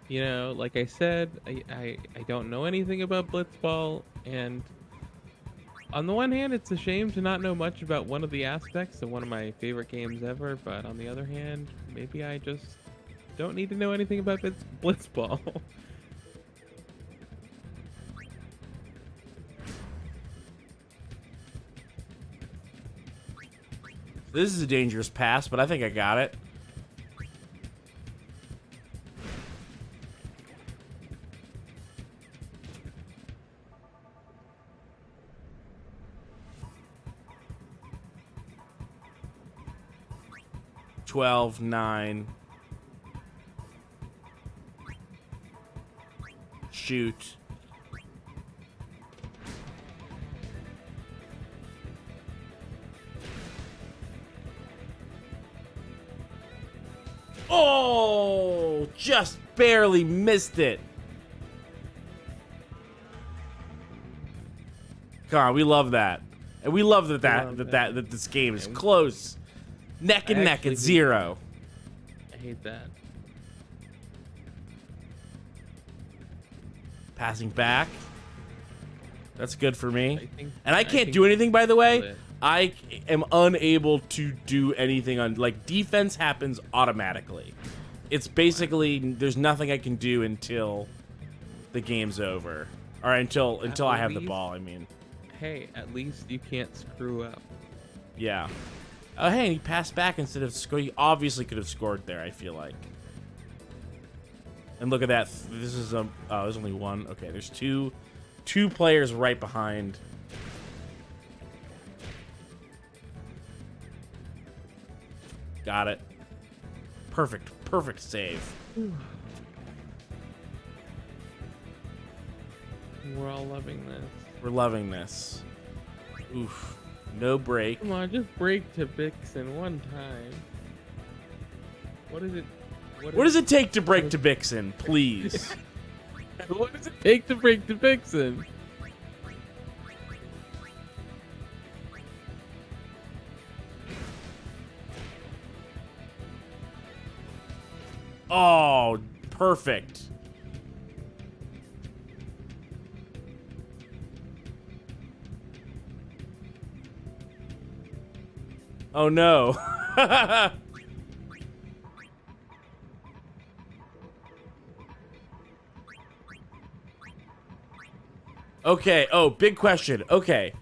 You know, like I said, I don't know anything about Blitzball, and on the one hand, it's a shame to not know much about one of the aspects of one of my favorite games ever, but on the other hand, maybe I just don't need to know anything about Blitzball. This is a dangerous pass, but I think I got it. Twelve, 9. Shoot. Oh, just barely missed it. Come on, we love that. And we love that this game is close. Neck and neck at 0. I hate that. Passing back. That's good for me. And I can't do anything, by the way. I am unable to do anything on, like, defense happens automatically. It's basically, there's nothing I can do until the game's over. Or until I have the ball, I mean. Hey, at least you can't screw up. Yeah. Oh, hey, and he passed back instead of scoring. He obviously could have scored there, I feel like. And look at that. This is oh, there's only one. Okay, there's two players right behind. Got it. Perfect save. We're all loving this. We're loving this. Oof. No break. Come on, just break to Bixen one time. What is it? What does it take to break to Bixen, please? What does it take to break to Bixen? Oh, perfect. Oh no. Okay, oh, big question. Okay.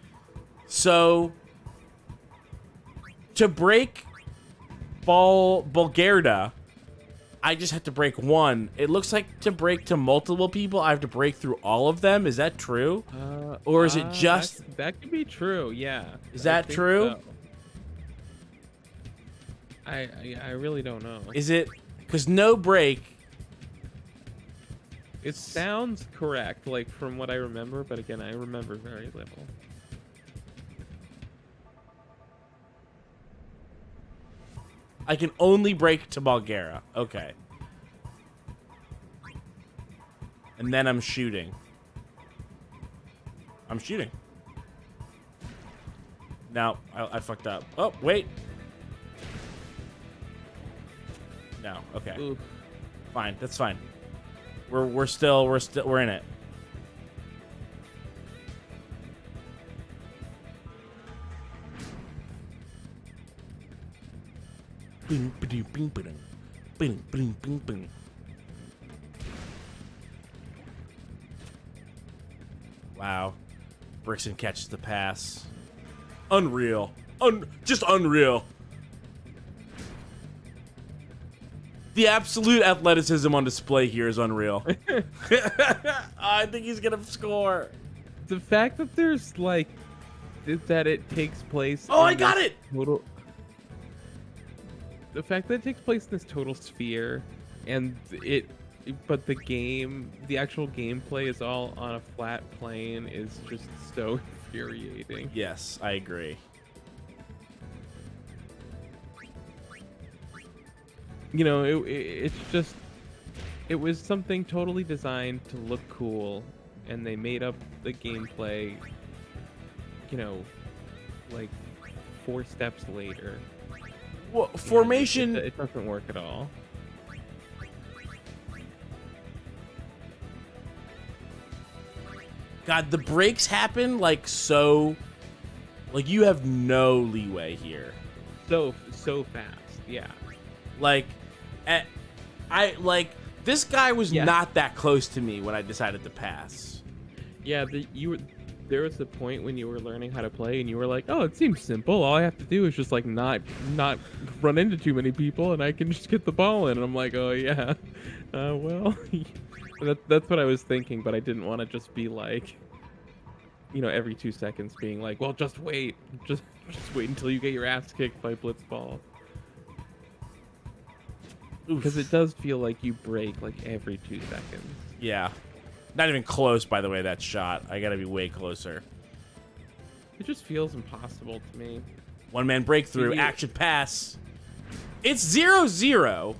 So to break Bulgarda, I just have to break one. It looks like to break to multiple people, I have to break through all of them. Is that true? Or is it just... That could be true, yeah. Is that true? So. I really don't know. Is it... Because no break... It sounds correct, like, from what I remember, but again, I remember very little. I can only break to Bulgaria. Okay. And then I'm shooting. I'm shooting. No, I fucked up. Oh, wait. No, okay. Oof. Fine, that's fine. We're in it. Wow. Brixton catches the pass. Unreal. Just unreal. The absolute athleticism on display here is unreal. I think he's gonna score. The fact that there's like that it takes place. Oh, I got it. The fact that it takes place in this total sphere, and but the actual gameplay is all on a flat plane is just so infuriating. Yes, I agree. You know, it's just, it was something totally designed to look cool, and they made up the gameplay, you know, like 4 steps later. Well, formation... It doesn't work at all. God, the breaks happen like so... Like, you have no leeway here. So fast, yeah. Like... this guy was not that close to me when I decided to pass. Yeah, there was a point when you were learning how to play and you were like, oh, it seems simple. All I have to do is just like not run into too many people and I can just get the ball in. And I'm like, oh yeah, well, that's what I was thinking, but I didn't want to just be like, you know, every 2 seconds being like, well, just wait until you get your ass kicked by Blitzball. Because it does feel like you break like every 2 seconds. Yeah. Not even close, by the way, that shot. I gotta be way closer. It just feels impossible to me. One-man breakthrough, action pass. It's 0-0.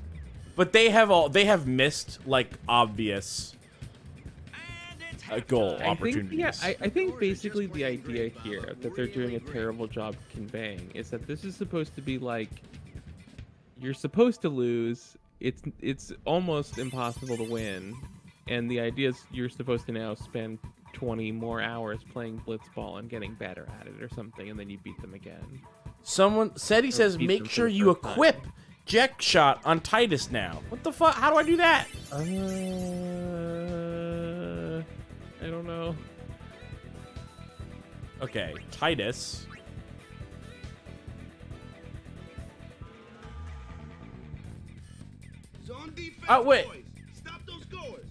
But they have missed like obvious goal opportunities. I think basically the idea here that they're doing a terrible job conveying is that this is supposed to be like you're supposed to lose. It's almost impossible to win, and the idea is you're supposed to now spend 20 more hours playing Blitzball and getting better at it or something, and then you beat them again. Someone said he says make sure you equip Jet Shot on Titus now. What the fuck? How do I do that? I don't know. Okay, Titus. Zone defense, Oh, wait. boys. Stop those goers.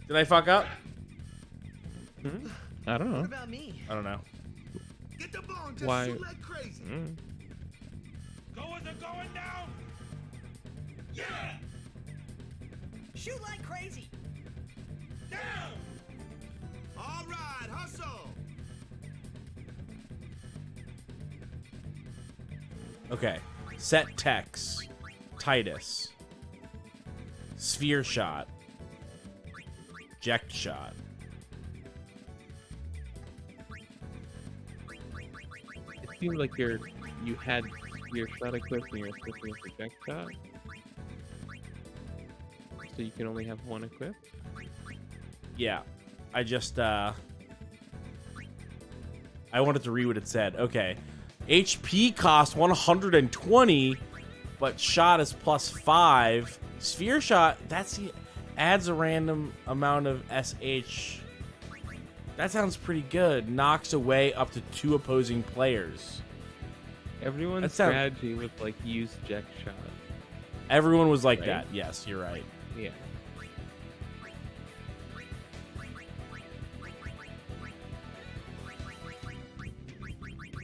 Did I fuck up? I don't know. What about me? I don't know. Get the ball and just Why? shoot like crazy. Goers are going down. Yeah. Shoot like crazy. Down. All right, hustle. Okay. Set Tex. Titus. Sphere Shot. Eject Shot. It seemed like you had your shot equipped and you're switching to project shot. So you can only have one equipped? Yeah. I just, I wanted to read what it said. Okay. HP cost 120, but shot is +5. Sphere Shot, adds a random amount of SH. That sounds pretty good. Knocks away up to 2 opposing players. Everyone's strategy was like use jet shot. Everyone was like Right? that. Yes, you're right. Yeah.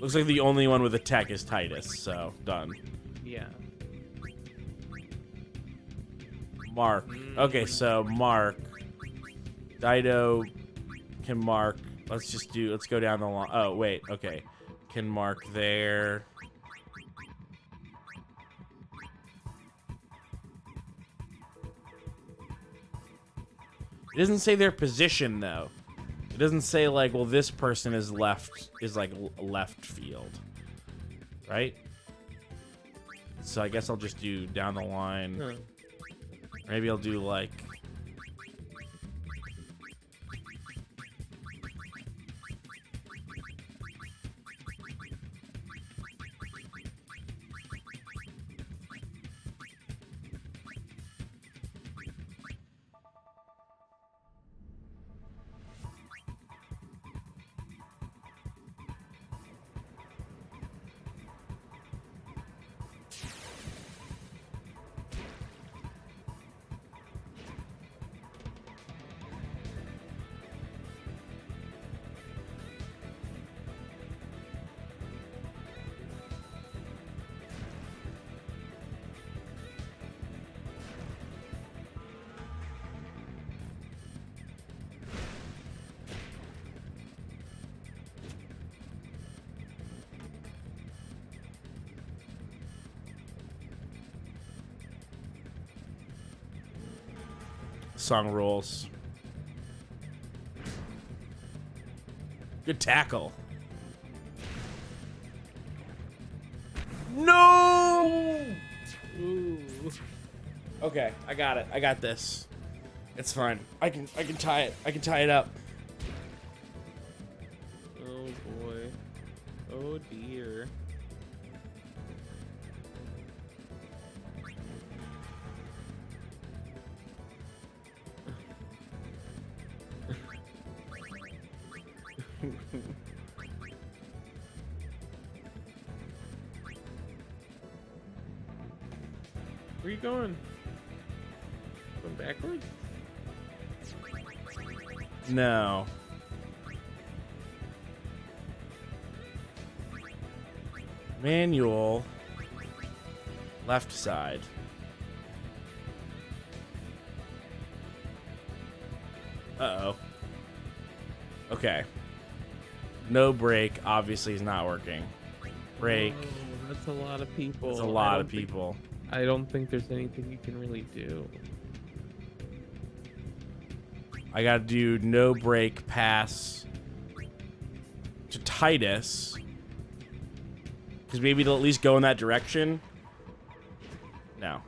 Looks like the only one with a tech is Titus, so done. Yeah. Mark. Okay, so Mark. Dido can mark. Let's go down the line. Oh, wait. Okay. Can mark there. It doesn't say their position, though. It doesn't say, like, well, this person is left field. Right? So I guess I'll just do down the line. Huh. Maybe I'll do, like... Song rolls. Good tackle. No! Ooh. Okay, I got it. I got this. It's fine. I can tie it. I can tie it up. Oh boy. Oh dear. Where you going? Going backwards? No. Manual. Left side. Uh-oh. Okay. No brake, obviously, is not working. Brake. Oh, that's a lot of people. That's a lot of people. I don't think there's anything you can really do. I gotta do no break pass to Titus. Because maybe they'll at least go in that direction. No.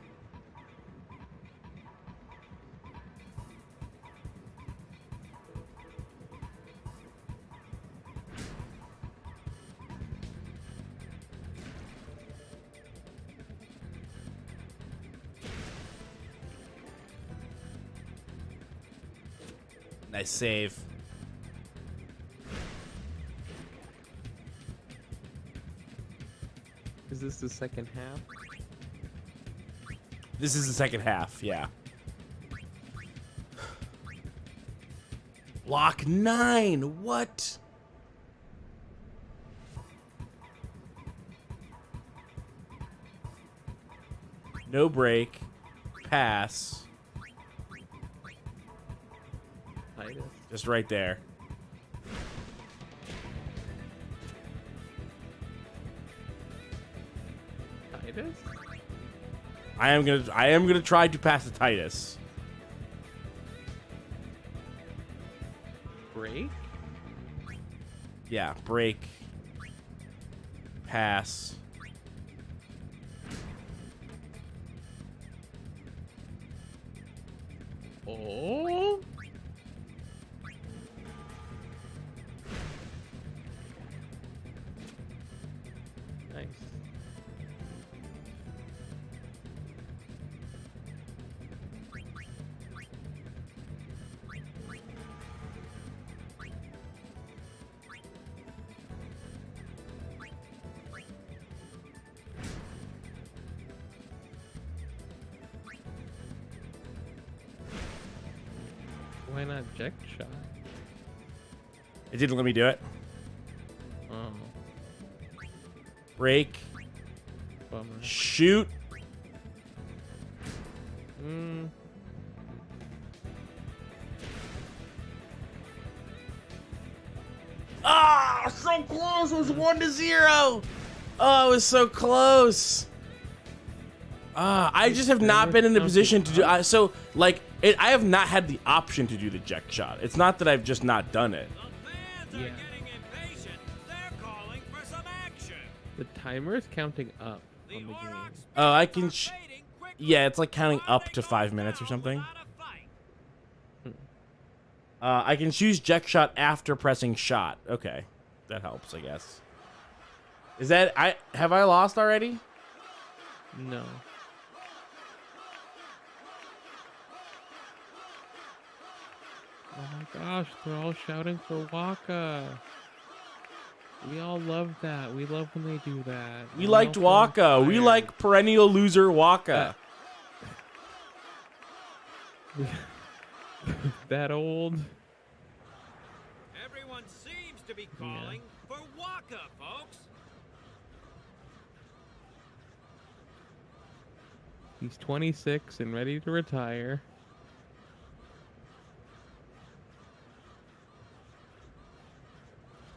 Nice save. Is this the second half? This is the second half, yeah. Block 9, what? No break, pass. Titus. Just right there. Titus? I am gonna try to pass the Titus. Break? Yeah, break. Pass. Oh. Nice. Why not Jack shot? It didn't let me do it. Oh. Break. Bummer. Shoot. Ah, so close. It was 1-0. Oh, it was so close. I just have not been in the position to do. I have not had the option to do the Jack shot. It's not that I've just not done it. The fans are getting impatient. They're calling for some action. The timer is counting up on the game. Oh, I can. Yeah, it's like counting up to 5 minutes or something. I can choose Jack shot after pressing shot. Okay, that helps, I guess. Is that have I lost already? No. Oh my gosh, they're all shouting for Waka. We all love that. We love when they do that. We liked Waka. We like perennial loser Waka. That old. Everyone seems to be calling for Waka, folks. He's 26 and ready to retire.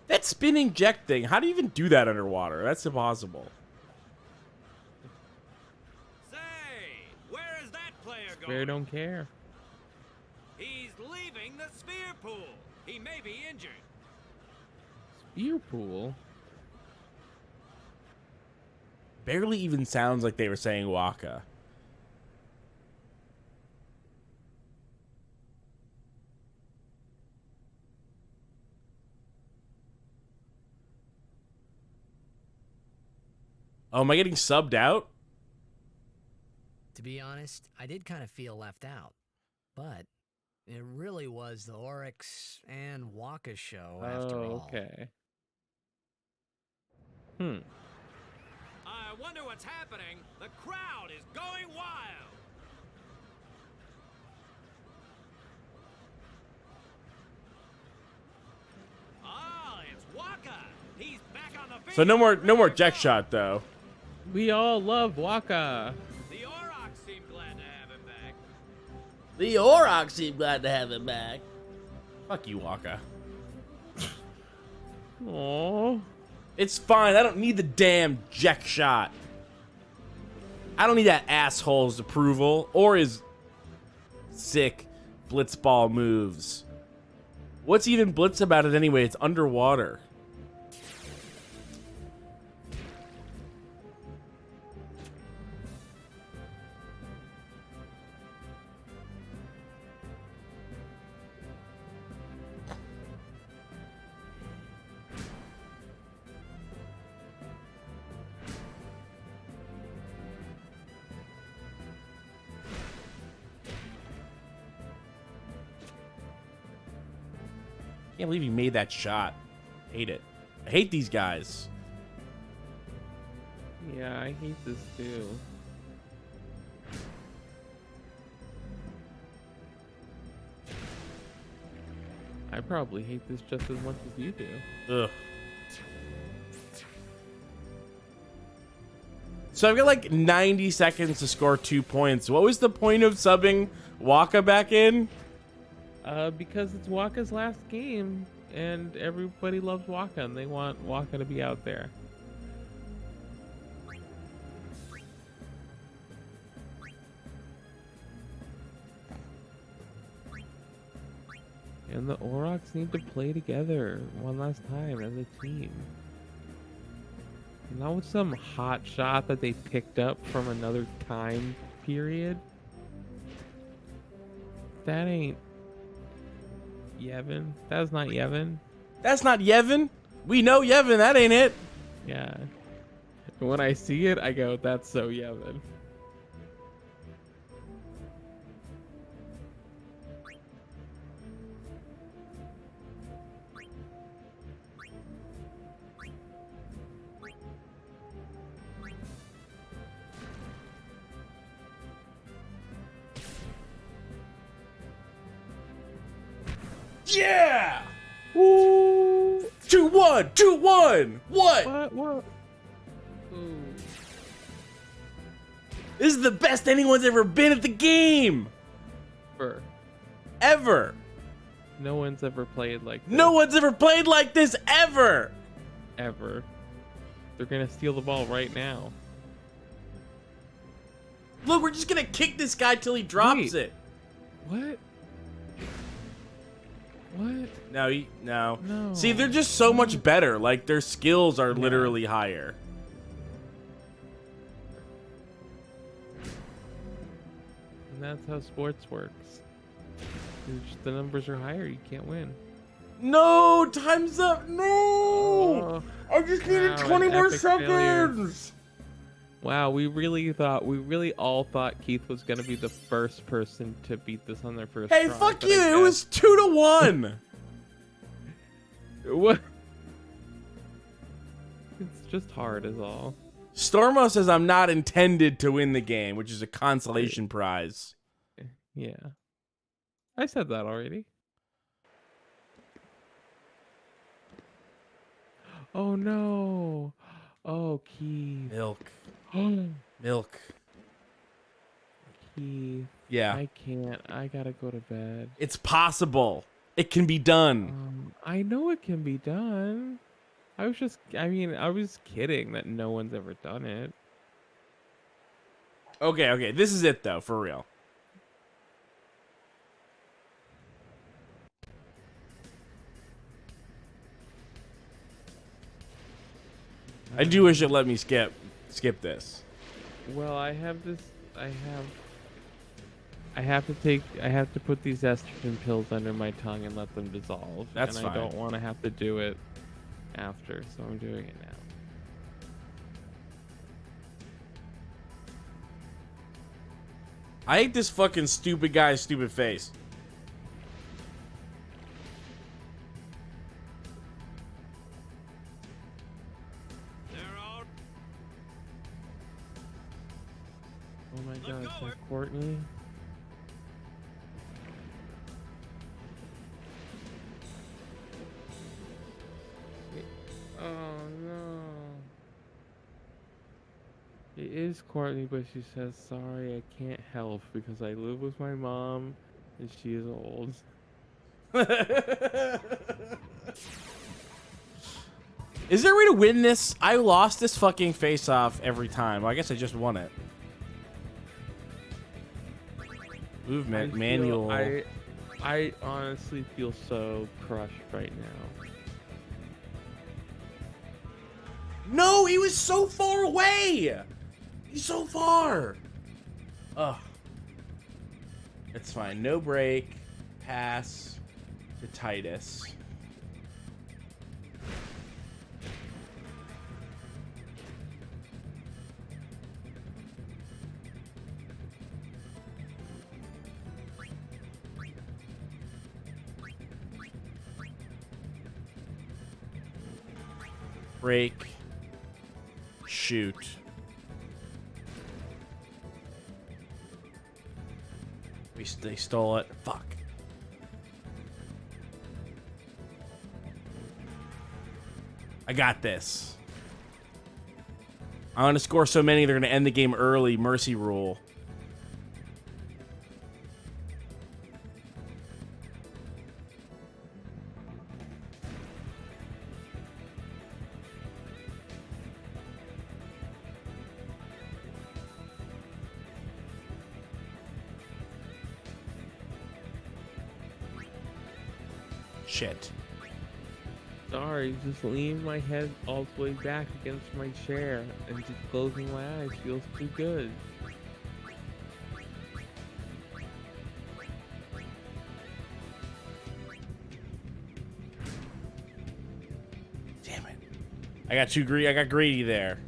That spinning Jack thing, how do you even do that underwater? That's impossible. Say, where is that player going? Spare don't care. He's leaving the sphere pool. He may be injured. Spear pool? Barely even sounds like they were saying Waka. Oh, am I getting subbed out? To be honest, I did kind of feel left out. But it really was the Oryx and Waka show after all. Okay. I wonder what's happening. The crowd is going wild. Oh, it's Waka. He's back on the field. So no more Jack shot though. We all love Waka. The Aurochs seem glad to have him back. The Aurochs seem glad to have him back. Fuck you, Waka. Aww. It's fine. I don't need the damn Jack shot. I don't need that asshole's approval or his sick blitzball moves. What's even blitz about it anyway? It's underwater. Can't believe he made that shot. Hate it. I hate these guys. Yeah, I hate this too. I probably hate this just as much as you do. Ugh. So I've got like 90 seconds to score 2 points. What was the point of subbing Waka back in? Because it's Waka's last game, and everybody loves Waka, and they want Waka to be out there. And the Aurochs need to play together one last time as a team. Not with some hot shot that they picked up from another time period. That ain't Yevon. That's not Yevon. That's not Yevon. We know Yevon. That ain't it. Yeah. When I see it, I go, that's so Yevon. Yeah! Woo! 2-1! 2-1! What? What? This is the best anyone's ever been at the game! Ever! No one's ever played like this. No one's ever played like this ever! Ever. They're gonna steal the ball right now. Look, we're just gonna kick this guy till he drops it. What? What? No, no. No. See, they're just so much better. Like, their skills are literally higher. And that's how sports works. The numbers are higher, you can't win. No! Time's up! No! I just needed 20 more seconds! Wow, we really all thought Keith was gonna be the first person to beat this on their first Hey, try, fuck but you! It was 2-1! What? It's just hard is all. Stormo says I'm not intended to win the game, which is a consolation prize. Yeah. I said that already. Oh no. Oh, Keith. Milk. Milk. Keith. Yeah. I can't. I gotta go to bed. It's possible. It can be done. I know it can be done. I was kidding that no one's ever done it. Okay. This is it, though, for real. I do wish it let me skip this. Well, I have to put these estrogen pills under my tongue and let them dissolve. That's and fine. I don't want to have to do it after, so I'm doing it now. I hate this fucking stupid guy's stupid face. Oh my god, is that Courtney? Oh no. It is Courtney, but she says, sorry, I can't help because I live with my mom and she is old. Is there a way to win this? I lost this fucking face-off every time. Well, I guess I just won it. movement manual. I honestly feel so crushed right now. No, he was so far away. He's so far. Ugh. It's fine. No break. Pass to Titus. Break. Shoot. They stole it. Fuck. I got this. I'm gonna score so many they're gonna end the game early. Mercy rule. Shit. Sorry, just leaning my head all the way back against my chair and just closing my eyes feels too good. Damn it. I got greedy there.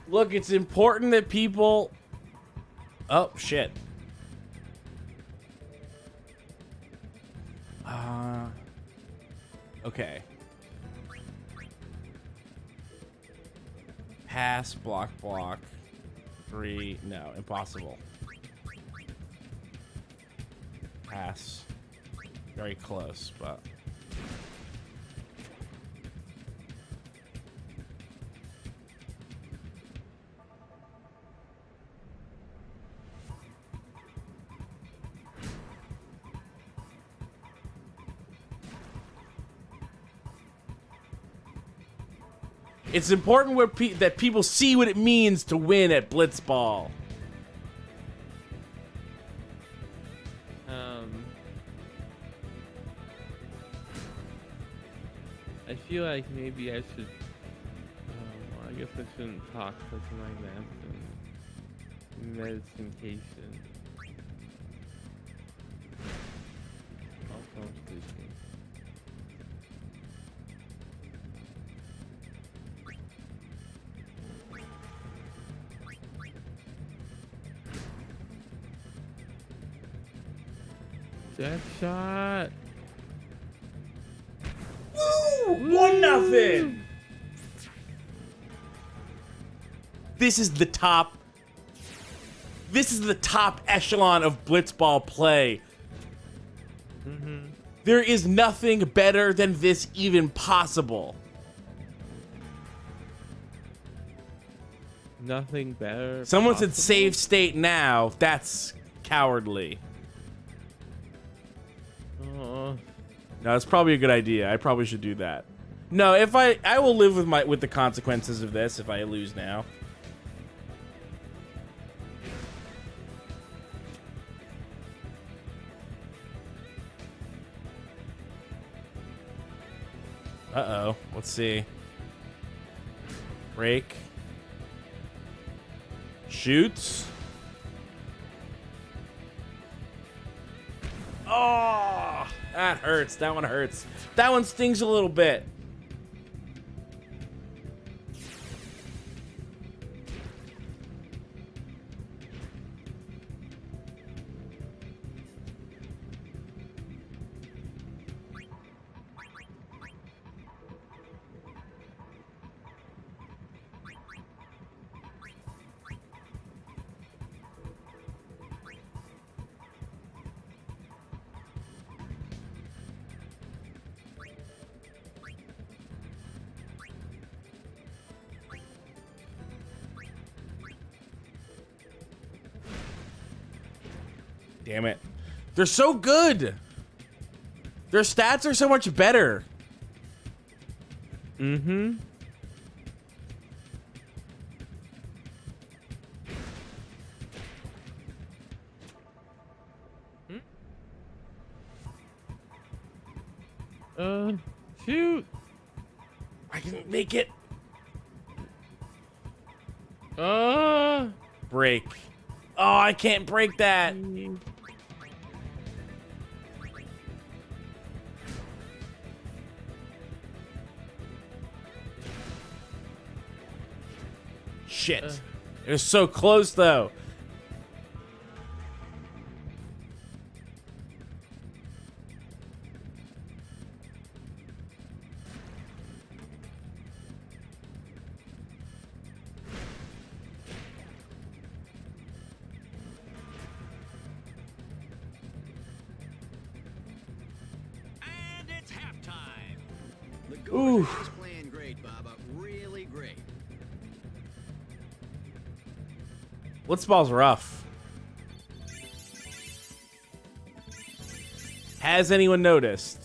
Look, it's important that people... Oh, shit. Okay. Pass, block. 3, no, impossible. Pass. Very close, but... It's important that people see what it means to win at Blitzball. I feel like maybe I should. I guess I shouldn't talk because of my medication. Also, I'm sleeping. Death shot. Woo! 1-0. This is the top. This is the top echelon of Blitzball play. There is nothing better than this even possible. Nothing better. Someone possible? said save state now. That's cowardly. No, it's probably a good idea. I probably should do that. No, if I will live with the consequences of this if I lose now. Uh-oh. Let's see. Break. Shoots. Oh, that hurts. That one hurts. That one stings a little bit. Damn it. They're so good. Their stats are so much better. Mm-hmm. Shoot. I can make it. Break. Oh, I can't break that. Shit. It was so close, though. And it's halftime. The Gorge is playing great, Baba. Really great. Blitzball's rough. Has anyone noticed?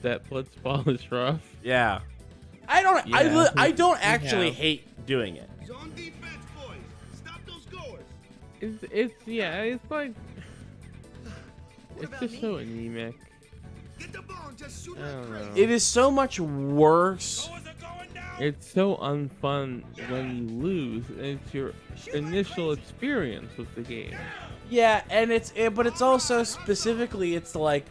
That Blitzball is rough. Yeah. I don't. Yeah, I don't we actually have. hate doing it. Zone defense, boys. Stop those goers. It's like What it's about just me? so anemic. Get the ball and just shoot I like don't crazy. know. It is so much worse. Goers are going down. It's so unfun when you lose. It's your initial experience with the game. Yeah, and but it's also specifically it's like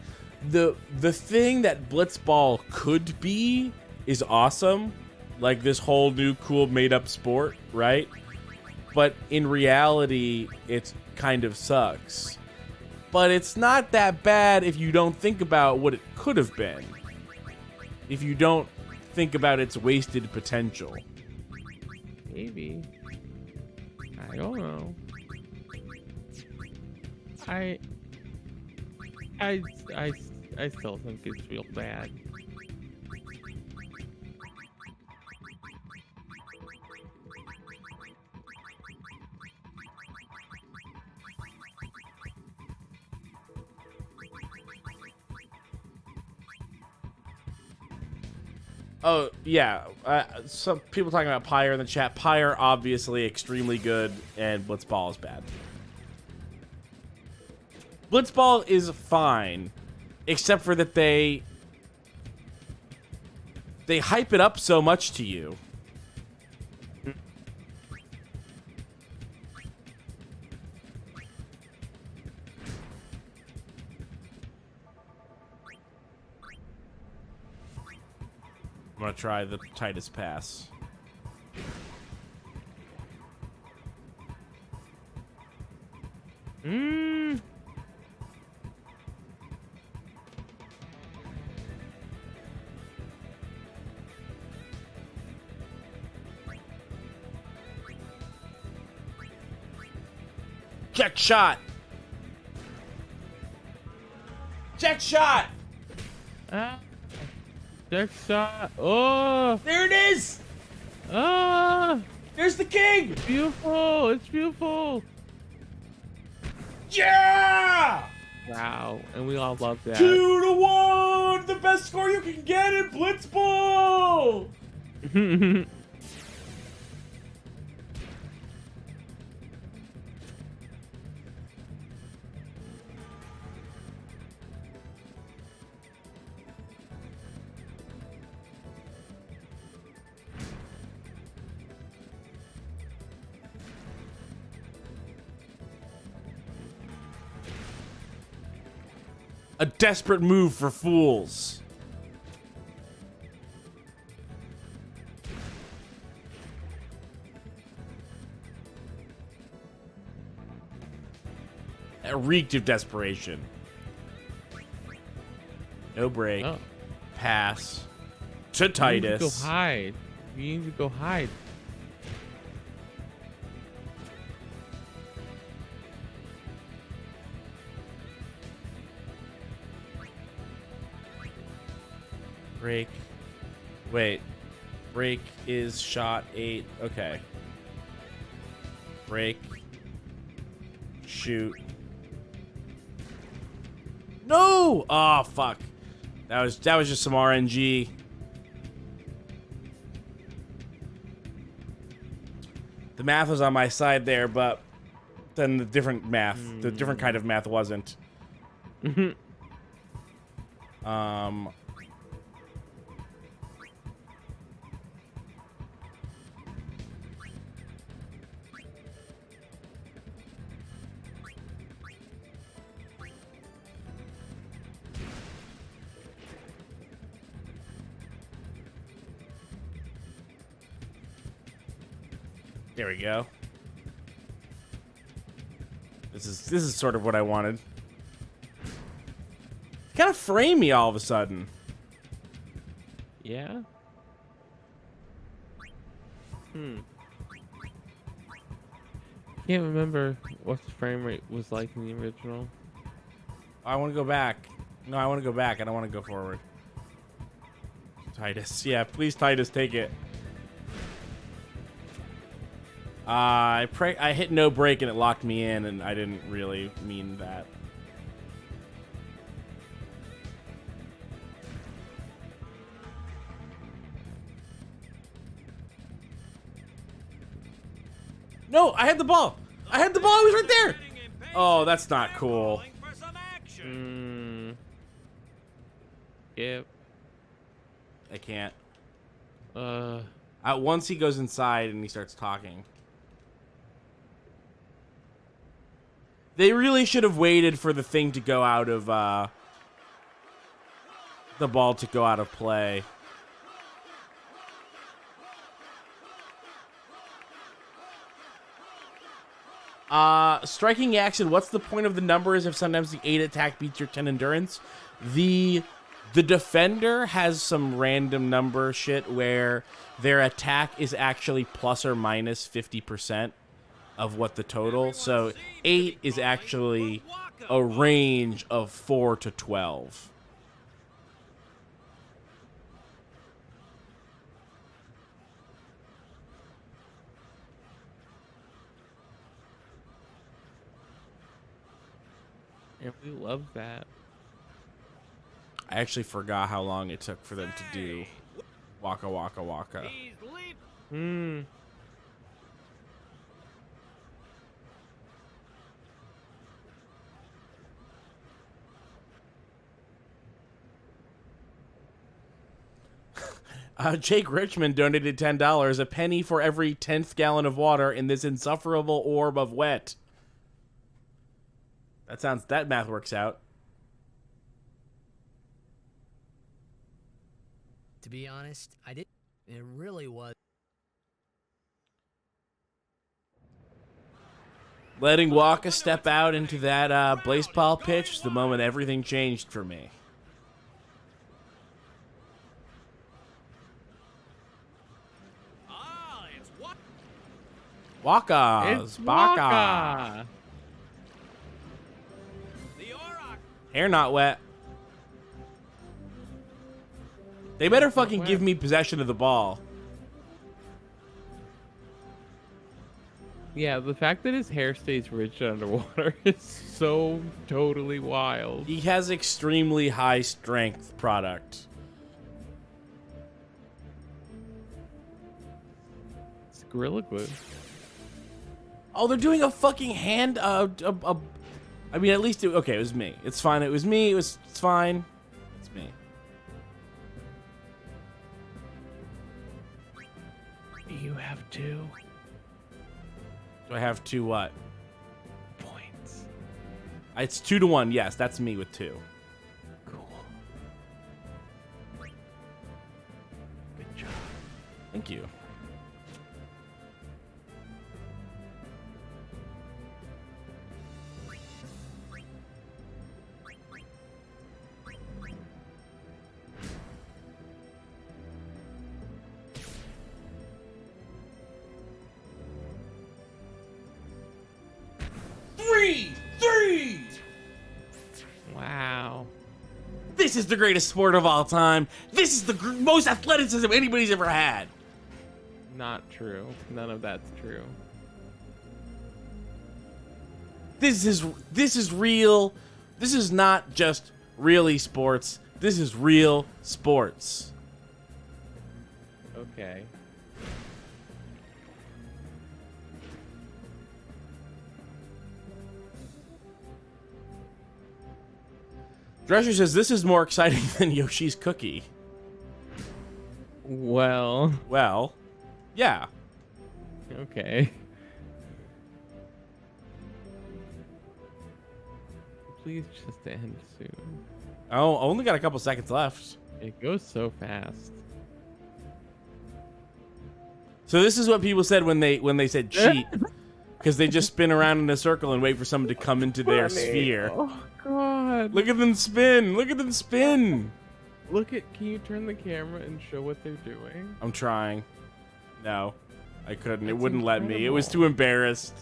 the thing that Blitzball could be is awesome, like this whole new cool made up sport, right? But in reality, it kind of sucks. But it's not that bad if you don't think about what it could have been. If you don't think about its wasted potential. Maybe. I don't know. I still think it's real bad. Oh, yeah. Some people talking about Pyre in the chat. Pyre, obviously, extremely good, and Blitzball is bad. Blitzball is fine, except for that they hype it up so much to you. I'm gonna try the tightest pass. Check shot. Check shot. Check shot. Oh, There it is. There's the king. beautiful. It's beautiful. Yeah. Wow, and we all love that. 2-1. The best score you can get in Blitzball. A desperate move for fools. It reeked of desperation. No break. Oh. Pass. To You need to go Titus. hide. You need to go hide. Break. Wait. Break is shot 8. Okay. Break. Shoot. No! Oh, fuck. That was just some RNG. The math was on my side there, but then the different math, the different kind of math wasn't. There we go. This is sort of what I wanted. Kind of framey all of a sudden. Yeah. Can't remember what the frame rate was like in the original. I want to go back. No, I want to go back. I don't want to go forward. Titus. Yeah, please, Titus, take it. I hit no brake and it locked me in, and I didn't really mean that. No, I had the ball. I had the ball. It was right there. Oh, that's not cool. Yep. I can't. Once he goes inside and he starts talking. They really should have waited for the thing to go out of, the ball to go out of play. Striking action, what's the point of the numbers if sometimes the 8 attack beats your 10 endurance? The defender has some random number shit where their attack is actually plus or minus 50% of what the total. So 8 is actually a range of 4 to 12. And we love that. I actually forgot how long it took for them to do Waka Waka Waka. Jake Richmond donated $10, a penny for every 10th gallon of water in this insufferable orb of wet. That math works out. To be honest, I did. It really was. Letting Waka step out into that Blitzball pitch was the moment everything changed for me. Waka's Baka. Hair not wet. They better fucking give me possession of the ball. Yeah, the fact that his hair stays rigid underwater is so totally wild. He has extremely high strength product. It's Gorilla Glue. Oh, they're doing a fucking hand. I mean, at least okay. It was me. It's fine. It was me. It's fine. It's me. You have 2. Do I have 2 what? Points. It's 2 to 1. Yes, that's me with 2. Cool. Good job. Thank you. Three! Wow. This is the greatest sport of all time. This is the most athleticism anybody's ever had. Not true. None of that's true. This is real. This is not just really sports. This is real sports. Okay. Drescher says this is more exciting than Yoshi's Cookie. Well, yeah. Okay. Please just end soon. Oh, only got a couple seconds left. It goes so fast. So this is what people said when they said cheat, because they just spin around in a circle and wait for someone to come into their sphere. Oh God! Look at them spin! Look at them spin! Can you turn the camera and show what they're doing? I'm trying. No, I couldn't. It That's wouldn't let me. It was incredible. too embarrassed.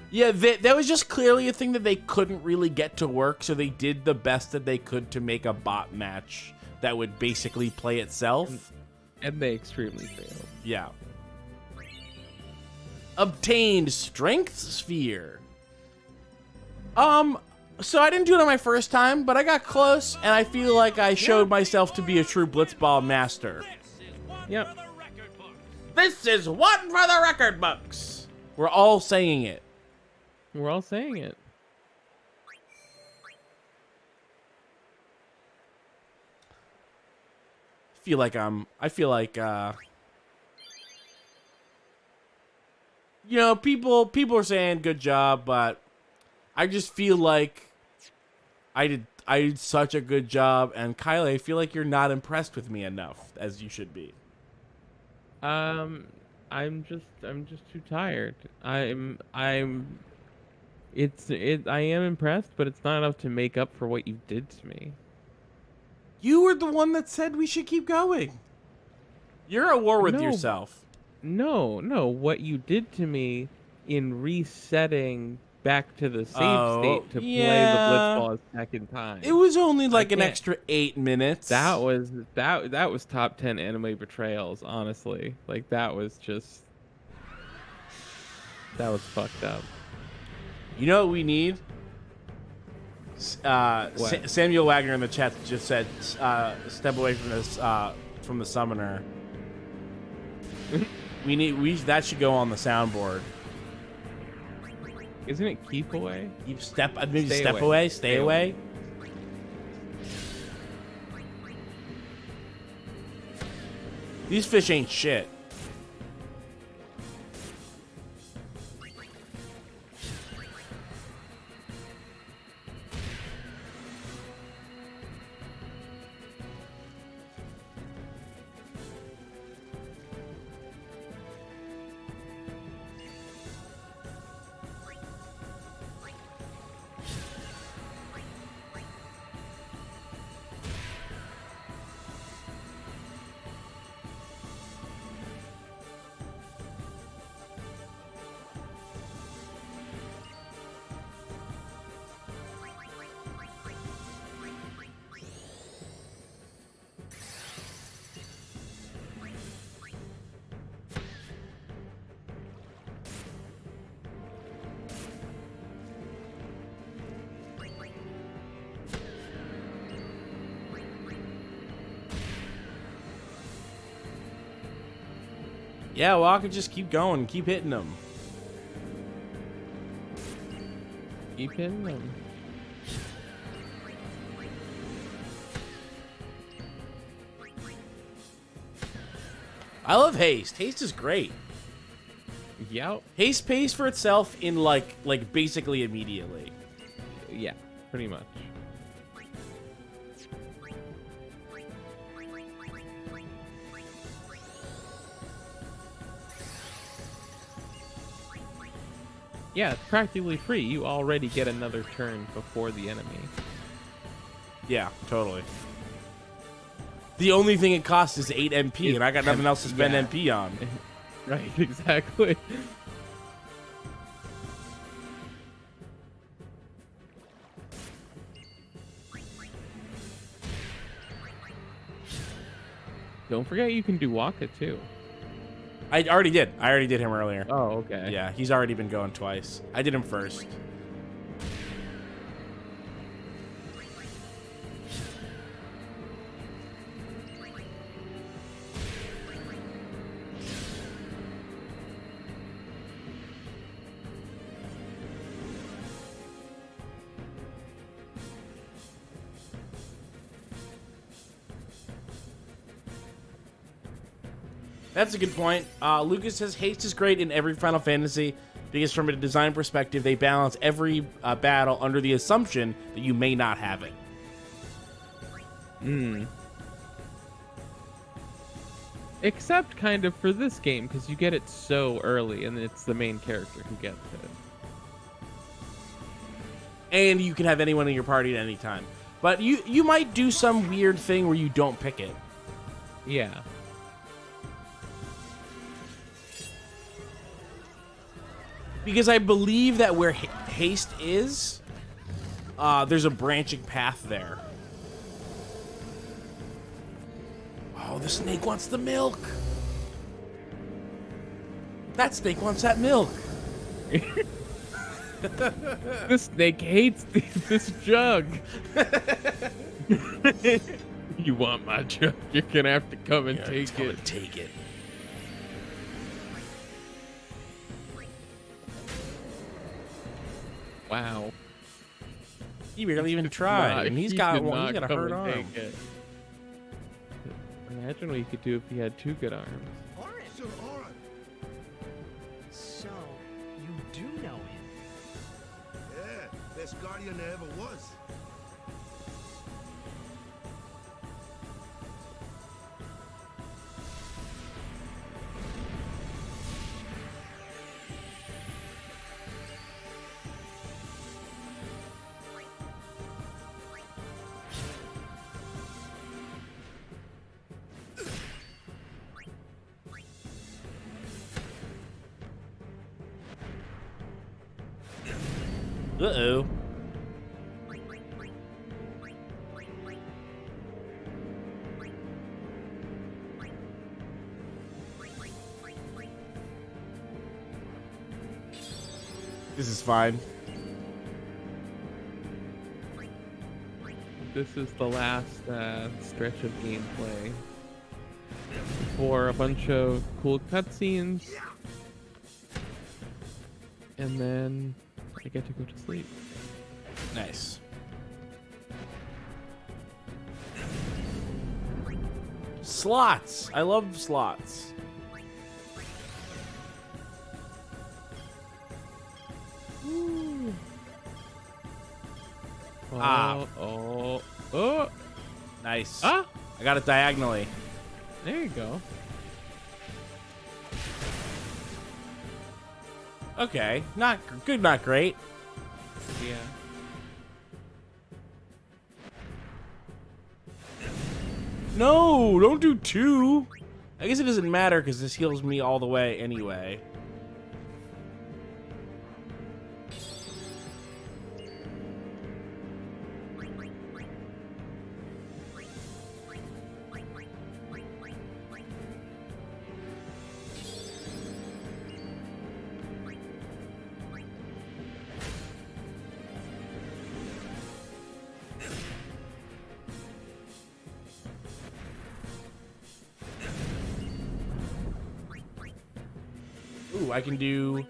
Yeah, that was just clearly a thing that they couldn't really get to work, so they did the best that they could to make a bot match that would basically play itself. And they extremely failed. Yeah. Obtained Strength Sphere. So I didn't do it on my first time, but I got close, and I feel like I showed myself to be a true Blitzball master. Yep. This is one for the record books. We're all saying it. We're all saying it. I feel like you know, people are saying good job, but I just feel like I did such a good job, and Kylie, I feel like you're not impressed with me enough as you should be. I'm just too tired. I am impressed, but it's not enough to make up for what you did to me. You were the one that said we should keep going. You're at war with No. yourself. No, what you did to me in resetting back to the save state to play the Blitzball a second time. It was only like an can't- extra 8 minutes. That was top 10 anime betrayals, honestly. Like that was fucked up. You know what we need? What? Samuel Wagner in the chat just said, "Step away from this, from the summoner." That should go on the soundboard. Isn't it keep away? Maybe Stay step away. away, stay away. These fish ain't shit. Yeah, well, I could just keep going, keep hitting them. Keep hitting them. I love haste. Haste is great. Yep. Haste pays for itself in like basically immediately. Yeah, pretty much. Yeah, it's practically free. You already get another turn before the enemy. Yeah, totally. The only thing it costs is 8 MP, and I got nothing else to spend yeah. MP on. Right, exactly. Don't forget you can do Waka too. I already did. I already did him earlier. Oh, okay. Yeah, he's already been going twice. I did him first. That's a good point. Lucas says haste is great in every Final Fantasy because from a design perspective, they balance every battle under the assumption that you may not have it. Except kind of for this game, because you get it so early, and it's the main character who gets it. And you can have anyone in your party at any time. But you might do some weird thing where you don't pick it. Yeah. Because I believe that where haste is, there's a branching path there. Oh, the snake wants the milk. That snake wants that milk. This snake hates this jug. You want my jug? You're gonna have to come and take it. Take it. Wow. He barely even tried, and he's got a hurt arm. Imagine what he could do if he had 2 good arms. So, you do know him? Yeah, best guardian there ever was. Uh-oh. This is fine. This is the last stretch of gameplay for a bunch of cool cutscenes, and then I get to go to sleep. Nice. Slots. I love slots. Ooh. Ah. Oh. Nice. Ah. I got it diagonally. There you go. Okay. Not good, not great. Yeah. No, don't do 2. I guess it doesn't matter because this heals me all the way anyway. Ooh, I can do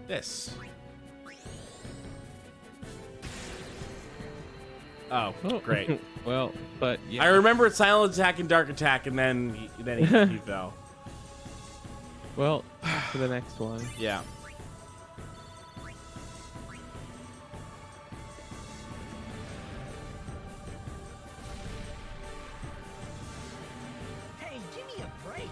this. Oh, great. Well, but yeah. I remember it's silent attack and dark attack, and then he fell. Well, for the next one. Yeah. Hey, give me a break.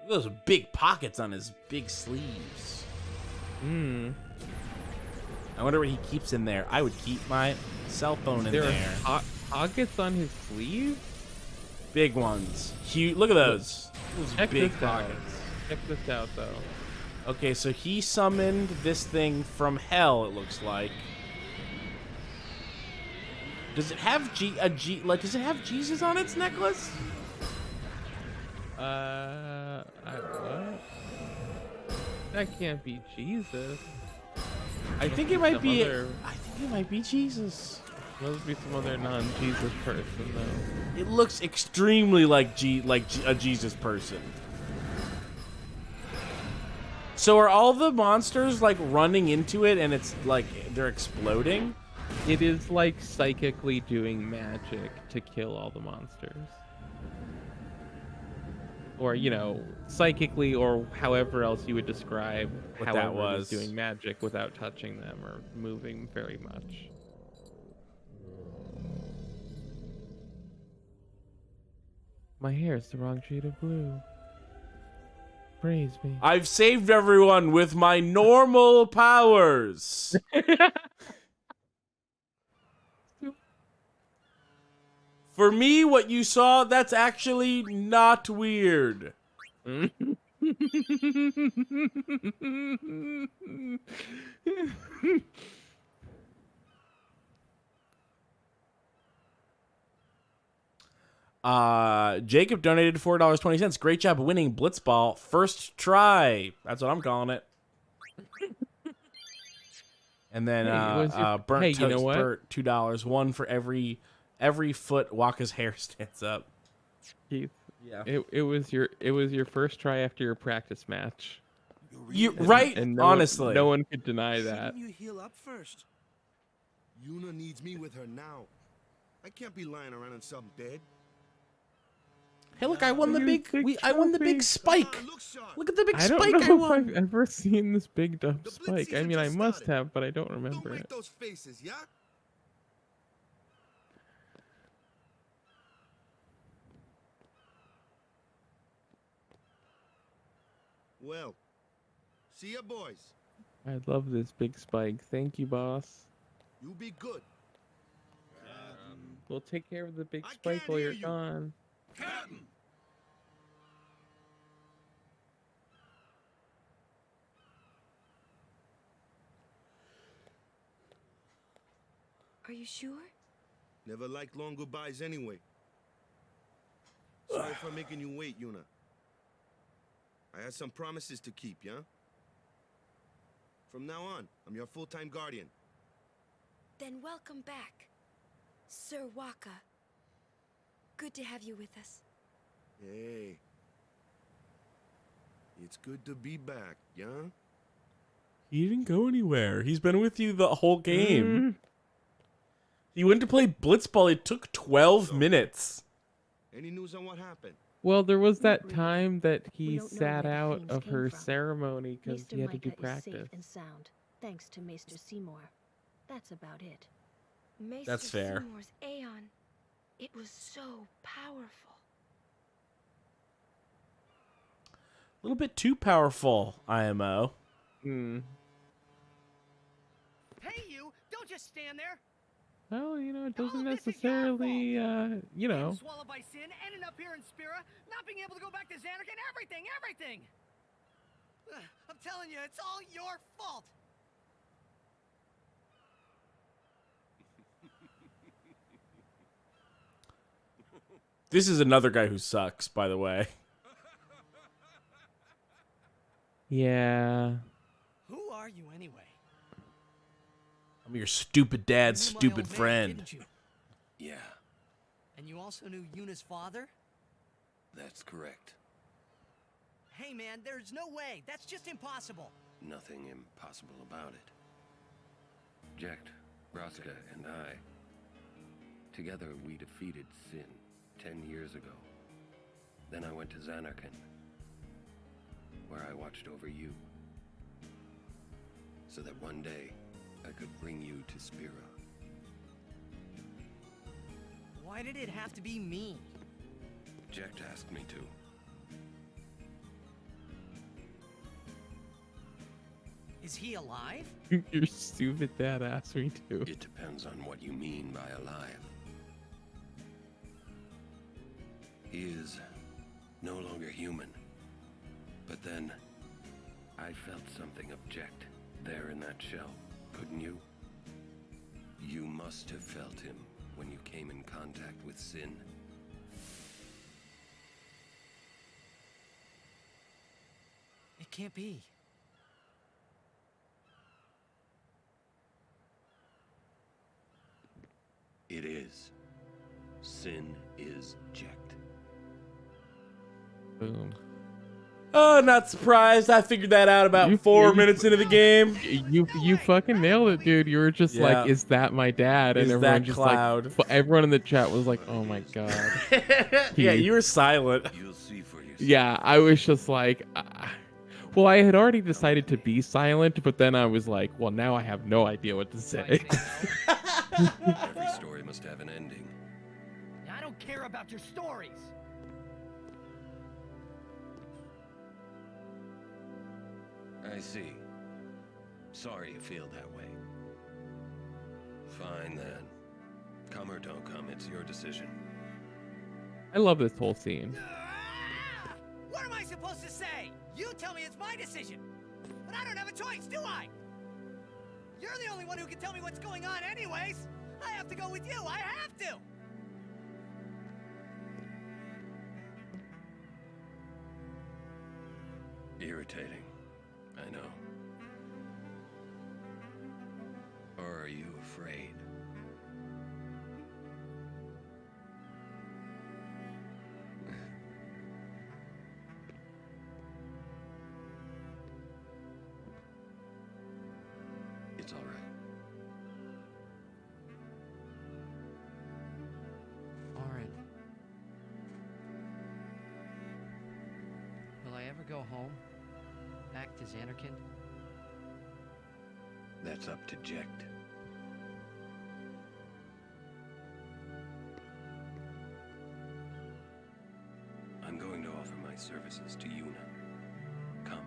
Look at those big pockets on his big sleeves. Hmm. I wonder what he keeps in there. I would keep my cell phone in there. Are pockets on his sleeve? Big ones. Huge. Look at those. Those Check big this out. pockets. Check this out, though. Okay, so he summoned this thing from hell, it looks like. Does it have does it have Jesus on its necklace? What? That can't be Jesus. I think it might be. Other... I think it might be Jesus. Must be some other non-Jesus person, though. It looks extremely like a Jesus person. So are all the monsters like running into it and it's like they're exploding? It is like psychically doing magic to kill all the monsters. Or, you know, psychically or however else you would describe What however that it was. is doing magic without touching them or moving very much. My hair is the wrong shade of blue. Praise me. I've saved everyone with my normal powers. For me, what you saw, that's actually not weird. Jacob donated $4.20. Great job winning Blitzball first try. That's what I'm calling it. And then burnt you know toast what? Bert, $2. One for every foot Waka's hair stands up. Keith, yeah, it was your first try after your practice match. You right? And honestly, no one could deny that. Shouldn't you heal up first? Yuna needs me with her now. I can't be lying around and something dead. Hey, look! I won the big. I won the big spike. Look at the big I don't spike I know if won. I've ever seen this big dump The spike. Blitz I mean, I season must just have, but I don't remember Don't make it. those faces, yeah? Well, see ya, boys. I love this big spike. Thank you, boss. You be good. We'll take care of the big spike while you're gone. Captain! Are you sure? Never liked long goodbyes anyway. Sorry for making you wait, Yuna. I had some promises to keep, yeah? From now on, I'm your full-time guardian. Then welcome back, Sir Waka. Good to have you with us. Hey. It's good to be back, yeah? He didn't go anywhere. He's been with you the whole game. He went to play Blitzball. It took 12 minutes. Any news on what happened? Well, there was that time that he don't know sat where the out flames of came her from. ceremony because Maester he had to do Micah is practice. safe and sound, thanks to Maester Seymour. That's about it. Maester That's fair. Seymour's Aeon. It was so powerful. A little bit too powerful, IMO. Hmm. Hey, you! Don't just stand there. Well, you know, it doesn't This is your necessarily, you know. Swallowed by sin, ending up here in Spira, not being able to go back to Xanark, and everything. I'm telling you, it's all your fault. This is another guy who sucks, by the way. Yeah. Who are you anyway? I'm your stupid dad's You knew my stupid old man, friend. didn't you? Yeah, And you also knew Yuna's father? that's correct. Hey man, there's no way. That's just impossible. Nothing impossible about it. Jekt, Braska, and I, together we defeated Sin 10 years ago. Then I went to Xanarkand, where I watched over you, so that one day I could bring you to Spira. Why did it have to be me? Jekt asked me to. Is he alive? Your stupid dad asked me to. It depends on what you mean by alive. He is no longer human. But then, I felt something of Jekt there in that shell, couldn't you? You must have felt him when you came in contact with Sin. It can't be. It is. Sin is Jekt. Boom. Oh, not surprised. I figured that out about 4 minutes into the game. You fucking nailed it, dude. You were just Yeah. like, "Is that my dad?" And Is everyone that just Cloud? like, everyone in the chat was like, "Oh my god." Yeah, you were silent. You'll see for yourself. Yeah, I was just like, well, I had already decided to be silent, but then I was like, well, now I have no idea what to say. Every story must have an ending. I don't care about your stories. I see. Sorry you feel that way. Fine then. Come or don't come, it's your decision. I love this whole scene. What am I supposed to say? You tell me it's my decision. But I don't have a choice, do I? You're the only one who can tell me what's going on anyways. I have to go with you. I have to. Irritating. I know. Or are you afraid? It's all right. Orin. Will I ever go home? Back to Xanarkand? That's up to Jecht. I'm going to offer my services to Yuna. Come.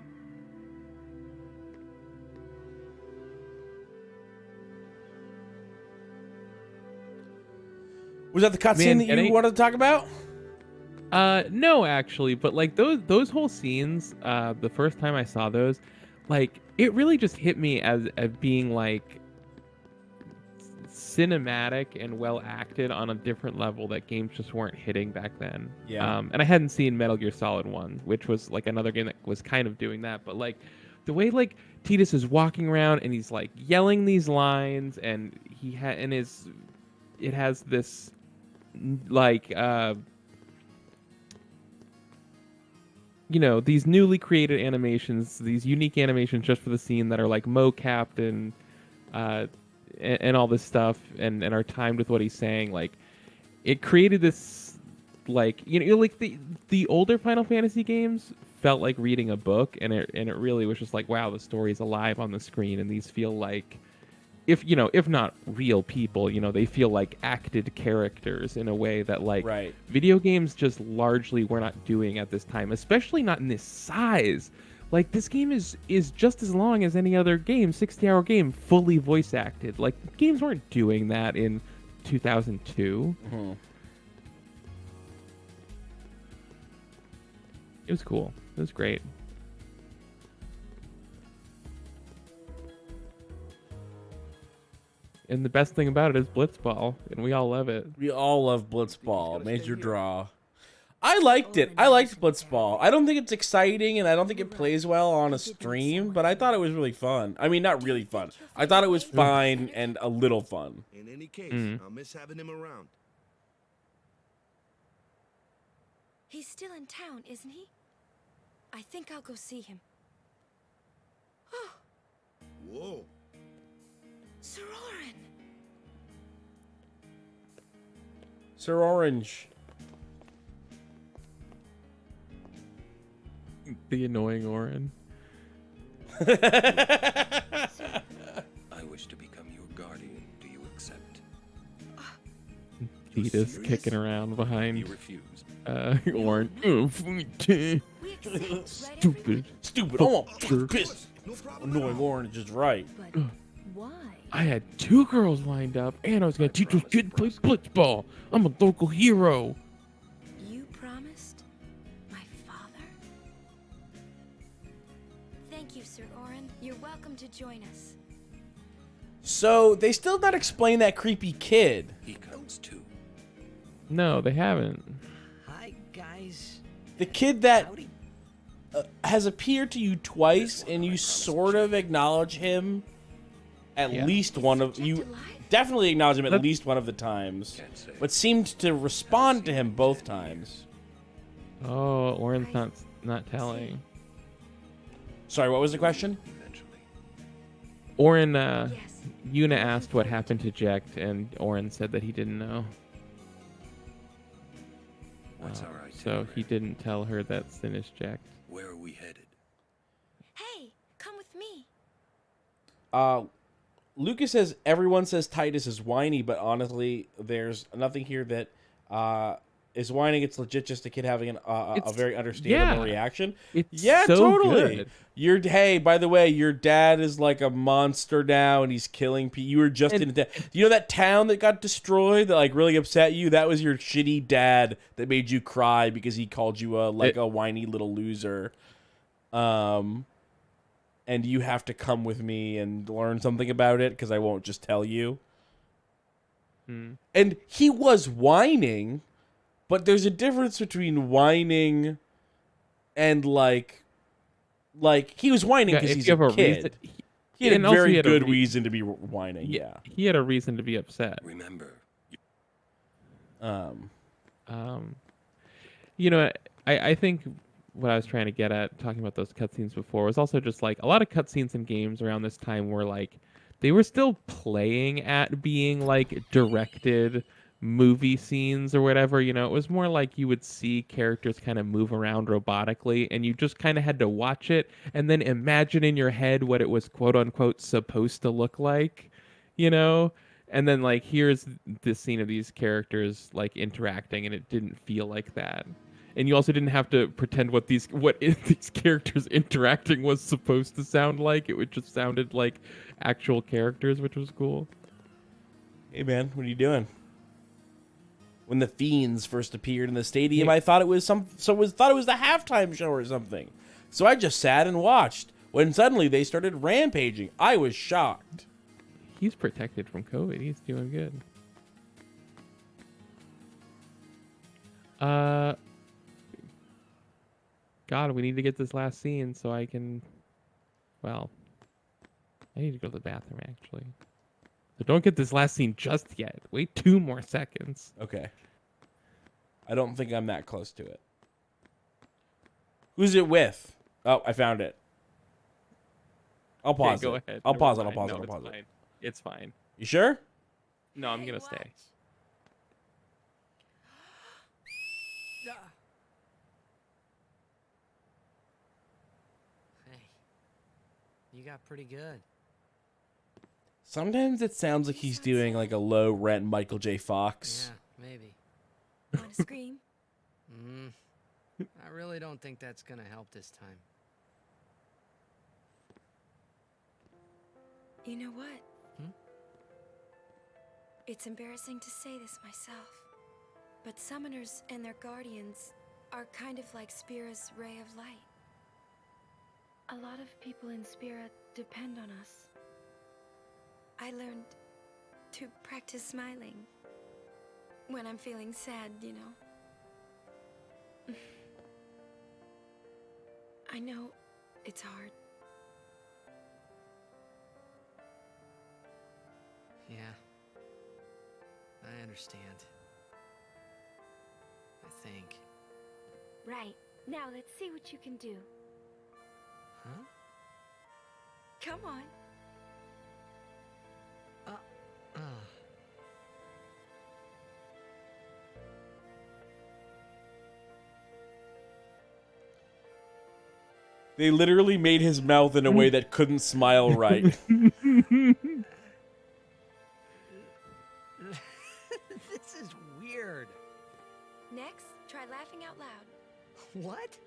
Was that the cutscene that you wanted to talk about? No, actually, but like those whole scenes, the first time I saw those, like it really just hit me as being like cinematic and well acted on a different level that games just weren't hitting back then. Yeah. And I hadn't seen Metal Gear Solid 1, which was like another game that was kind of doing that, but like the way like Tidus is walking around and he's like yelling these lines, and it has this like you know, these newly created animations, these unique animations just for the scene that are like mo-capped and all this stuff and are timed with what he's saying. Like, it created this, like, you know, like the older Final Fantasy games felt like reading a book, and it really was just like, wow, the story's alive on the screen, and these feel like, if not real people, you know, they feel like acted characters in a way that like video games just largely were not doing at this time, especially not in this size. Like, this game is just as long as any other game, 60-hour game, fully voice acted. Like, games weren't doing that in 2002. Mm-hmm. It was cool. It was great. And the best thing about it is Blitzball, and we all love it. We all love Blitzball. Major draw. I liked it. I liked Blitzball. I don't think it's exciting, and I don't think it plays well on a stream, but I thought it was really fun. I mean, not really fun. I thought it was fine and a little fun. In any case, I'll miss having him around. He's still in town, isn't he? I think I'll go see him. Oh, Whoa. Sir Orin. Sir Orange. The annoying Orin. I wish to become your guardian. Do you accept? Tidus kicking around behind. You refuse. Orin. Stupid. Stupid. Oh, I'm pissed. Annoying Orange is right. But why? I had 2 girls lined up, and I was gonna teach those kids to play Blitzball. I'm a local hero. You promised my father? Thank you, Sir Orin. You're welcome to join us. So, they still not explain that creepy kid. He comes too. No, they haven't. Hi, guys. The kid that Howdy. has appeared to you twice, and you sort of acknowledge him at least one of you. Definitely acknowledge him at least one of the times, but seemed to respond to him both times. Oh, Orin's not telling. Sorry, what was the question? eventually. Oren, Yes. Yuna asked what happened to Jekt, and Oren said that he didn't know. What's our So itinerary? he didn't tell her that Sin is Jekt. Where are we headed? Hey, come with me. Lucas says everyone says Titus is whiny, but honestly, there's nothing here that is whining. It's legit just a kid having a very understandable reaction. It's Yeah, so totally. good. Hey, by the way, your dad is like a monster now, and he's killing people. You were just in you know that town that got destroyed that like really upset you? That was your shitty dad that made you cry because he called you a whiny little loser. And you have to come with me and learn something about it because I won't just tell you. And he was whining, but there's a difference between whining and like he was whining because he's a kid. He had a very good reason to be whining. Yeah, he had a reason to be upset. Remember. You know, I think what I was trying to get at talking about those cutscenes before was also just like a lot of cutscenes in games around this time were like they were still playing at being like directed movie scenes or whatever. You know, it was more like you would see characters kind of move around robotically and you just kind of had to watch it and then imagine in your head what it was quote unquote supposed to look like, you know? And then like here's this scene of these characters like interacting and it didn't feel like that. And you also didn't have to pretend what these characters interacting was supposed to sound like. It just sounded like actual characters, which was cool. Hey man, what are you doing? When the Fiends first appeared in the stadium, I thought it was the halftime show or something. So I just sat and watched. When suddenly they started rampaging, I was shocked. He's protected from COVID. He's doing good. God, we need to get this last scene so I can... Well, I need to go to the bathroom, actually. So don't get this last scene just yet. Wait 2 more seconds. Okay. I don't think I'm that close to it. Who's it with? Oh, I found it. I'll pause Go it. ahead. I'll Never pause it. mind. I'll pause No, it. I'll it's pause fine. it. It's fine. You sure? No, I'm going to stay. Hey, you got pretty good. Sometimes it sounds like he's doing like a low rent Michael J. Fox. Yeah, maybe. Want to scream? I really don't think that's gonna help this time. You know what? Hmm? It's embarrassing to say this myself, but summoners and their guardians are kind of like Spira's ray of light. A lot of people in Spira depend on us. I learned to practice smiling when I'm feeling sad, you know. I know it's hard. Yeah. I understand. I think. Right. Now let's see what you can do. Huh? Come on. They literally made his mouth in a way that couldn't smile right. This is weird. Next, try laughing out loud. What?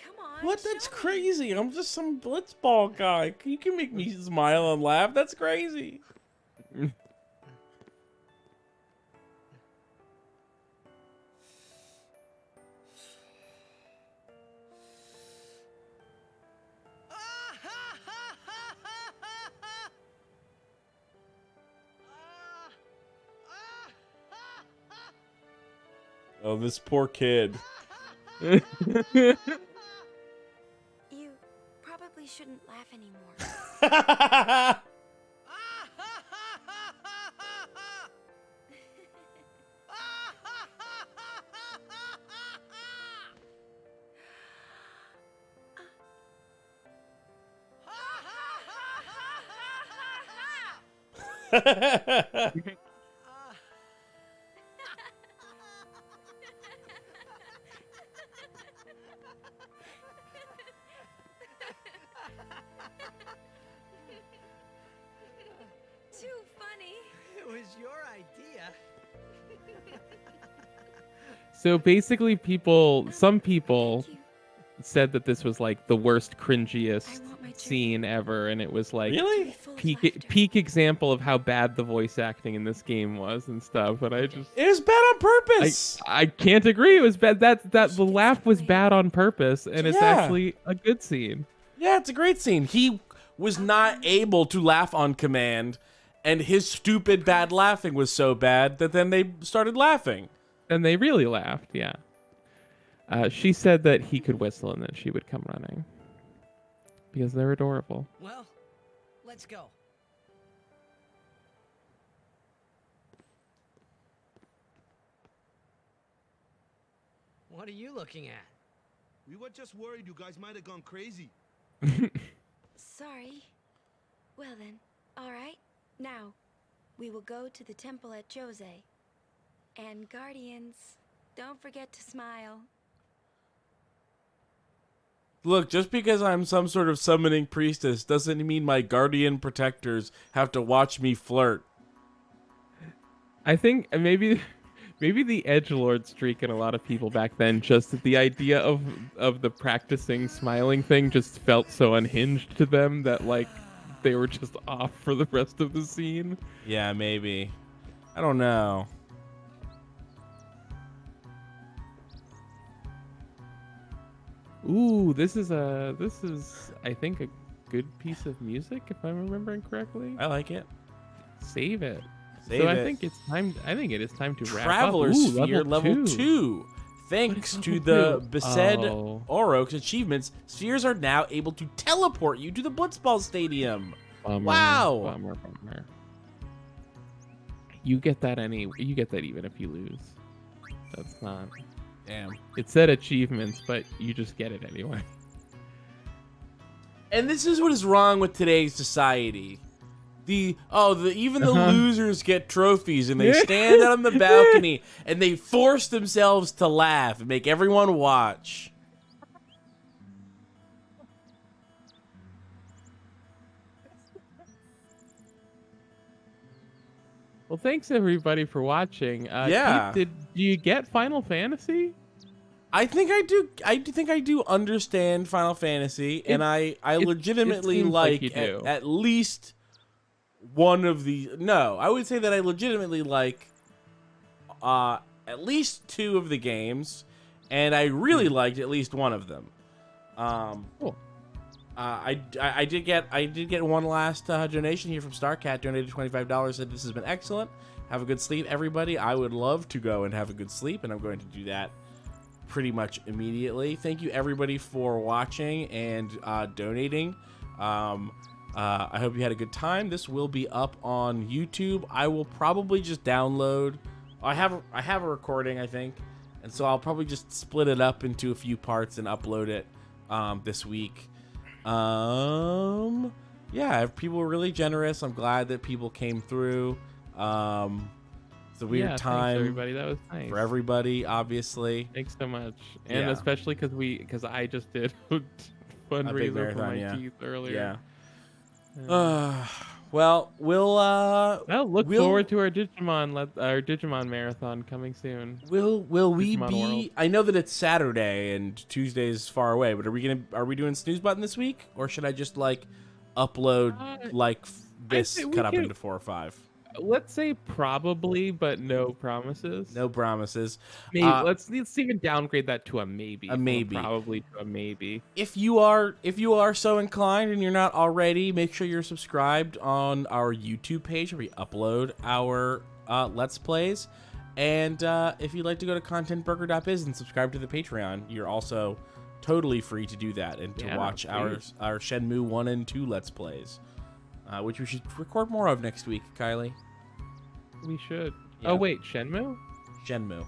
Come on. What? That's crazy. I'm just some Blitzball guy. You can make me smile and laugh. That's crazy. Oh, this poor kid. You probably shouldn't laugh anymore. Too funny. It was your idea. So basically, some people said that this was like the worst, cringiest scene ever, and it was like Really? peak example of how bad the voice acting in this game was and stuff. But I just It was bad on purpose. I can't agree. It was bad. That the laugh was bad on purpose, and it's actually a good scene. Yeah, it's a great scene. He was not able to laugh on command, and his stupid bad laughing was so bad that then they started laughing. And they really laughed, yeah. She said that he could whistle and then she would come running. Because they're adorable. Well, let's go. What are you looking at? We were just worried you guys might have gone crazy. Sorry. Well then, alright. Now, we will go to the temple at Jose. And Guardians, don't forget to smile. Look, just because I'm some sort of summoning priestess doesn't mean my guardian protectors have to watch me flirt. I think maybe the edgelord streak in a lot of people back then, just the idea of the practicing smiling thing just felt so unhinged to them that like they were just off for the rest of the scene. Yeah, maybe. I don't know. Ooh, this is I think a good piece of music if I'm remembering correctly. I like it. Save it. Save so it. I think it is time to wrap up. Traveler's Ooh, Sphere level 2. Thanks to the Besed Oroks achievements, spheres are now able to teleport you to the Blitzball Stadium. Bummer, Wow. Bummer. You get that even if you lose. That's not. Damn. It said achievements, but you just get it anyway. And this is what is wrong with today's society. Even the losers get trophies and they stand out on the balcony and they force themselves to laugh and make everyone watch. Well, thanks everybody for watching. Yeah. Keith, do you get Final Fantasy? I think I do. I think I do understand Final Fantasy, and I legitimately like at least one of the. No, I would say that I legitimately like at least 2 of the games, and I really liked at least one of them. Cool. I did get one last donation here from Starcat, donated $25, said this has been excellent. Have a good sleep, everybody. I would love to go and have a good sleep, and I'm going to do that pretty much immediately. Thank you everybody for watching and donating. I hope you had a good time. This will be up on YouTube. I will probably just download. I have a recording, I think, and so I'll probably just split it up into a few parts and upload it this week. Yeah, people were really generous. I'm glad that people came through. It's a weird time, thanks, everybody. That was nice for everybody, obviously. Thanks so much, and especially because I just did a fundraiser marathon, for my teeth earlier. Well, we'll look forward to our Digimon marathon coming soon. Will we Digimon be? World. I know that it's Saturday and Tuesday's far away, but are we doing snooze button this week, or should I just like upload this cut up into 4 or 5? Let's say probably, but no promises. No promises. Maybe let's even downgrade that to a maybe. A maybe. Probably to a maybe. If you are so inclined and you're not already, make sure you're subscribed on our YouTube page where we upload our Let's Plays. And if you'd like to go to contentburger.biz and subscribe to the Patreon, you're also totally free to do that and to watch our Shenmue 1 and 2 Let's Plays. Which we should record more of next week, Kylie. We should. Yeah. Oh, wait, Shenmue? Shenmue.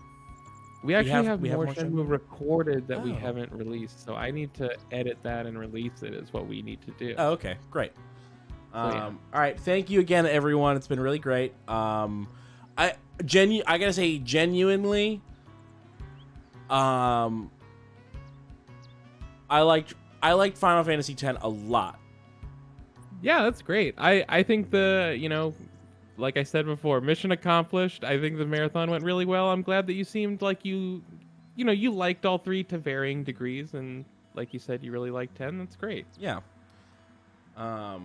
We actually have more Shenmue Shenmue recorded that we haven't released, so I need to edit that and release it is what we need to do. Oh, okay. Great. yeah. All right, thank you again, everyone. It's been really great. I gotta say, genuinely, I liked Final Fantasy X a lot. Yeah, that's great. I think like I said before, mission accomplished. I think the marathon went really well. I'm glad that you seemed like you liked all three to varying degrees, and like you said, you really liked 10. That's great. Yeah. All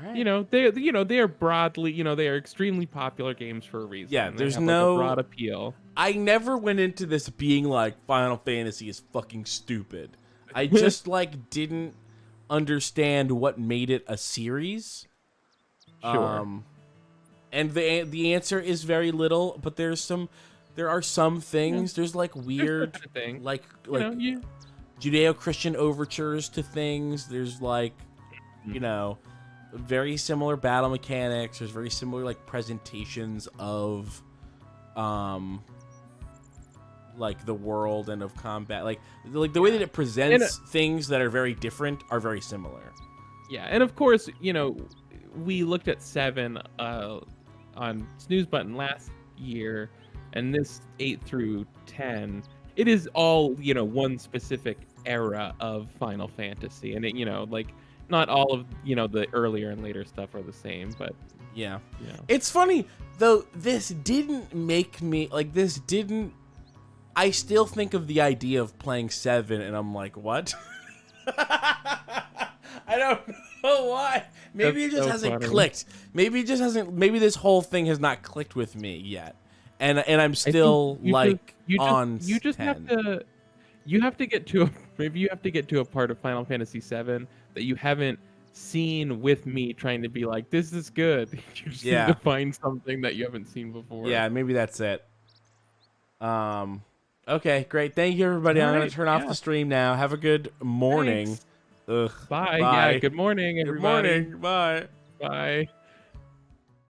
right. They are broadly, they are extremely popular games for a reason. Yeah, They there's have, no a broad appeal. I never went into this being like Final Fantasy is fucking stupid. I just didn't understand what made it a series. Sure. And the answer is very little, but there are some things. There's weird thing. Judeo-Christian overtures to things. There's very similar battle mechanics. There's very similar presentations of the world and of combat. The way that it presents things that are very different are very similar. Yeah, and of course, we looked at 7 on Snooze Button last year, and this 8 through 10, it is all, one specific era of Final Fantasy, and it, not all of, the earlier and later stuff are the same, but yeah. It's funny though, this didn't make me I still think of the idea of playing 7 and I'm like, what? I don't know why. Maybe it just hasn't clicked. Maybe it just hasn't. Maybe this whole thing has not clicked with me yet, and I'm still on. You just 10. have to. You have to get to maybe you have to get to a part of Final Fantasy VII that you haven't seen with me trying to be like, this is good. You just need to find something that you haven't seen before. Yeah, maybe that's it. Okay, great. Thank you, everybody. I'm gonna turn off the stream now. Have a good morning. Thanks. Ugh. Bye. Bye. Yeah. Good morning, everybody. Good morning. Bye. Bye.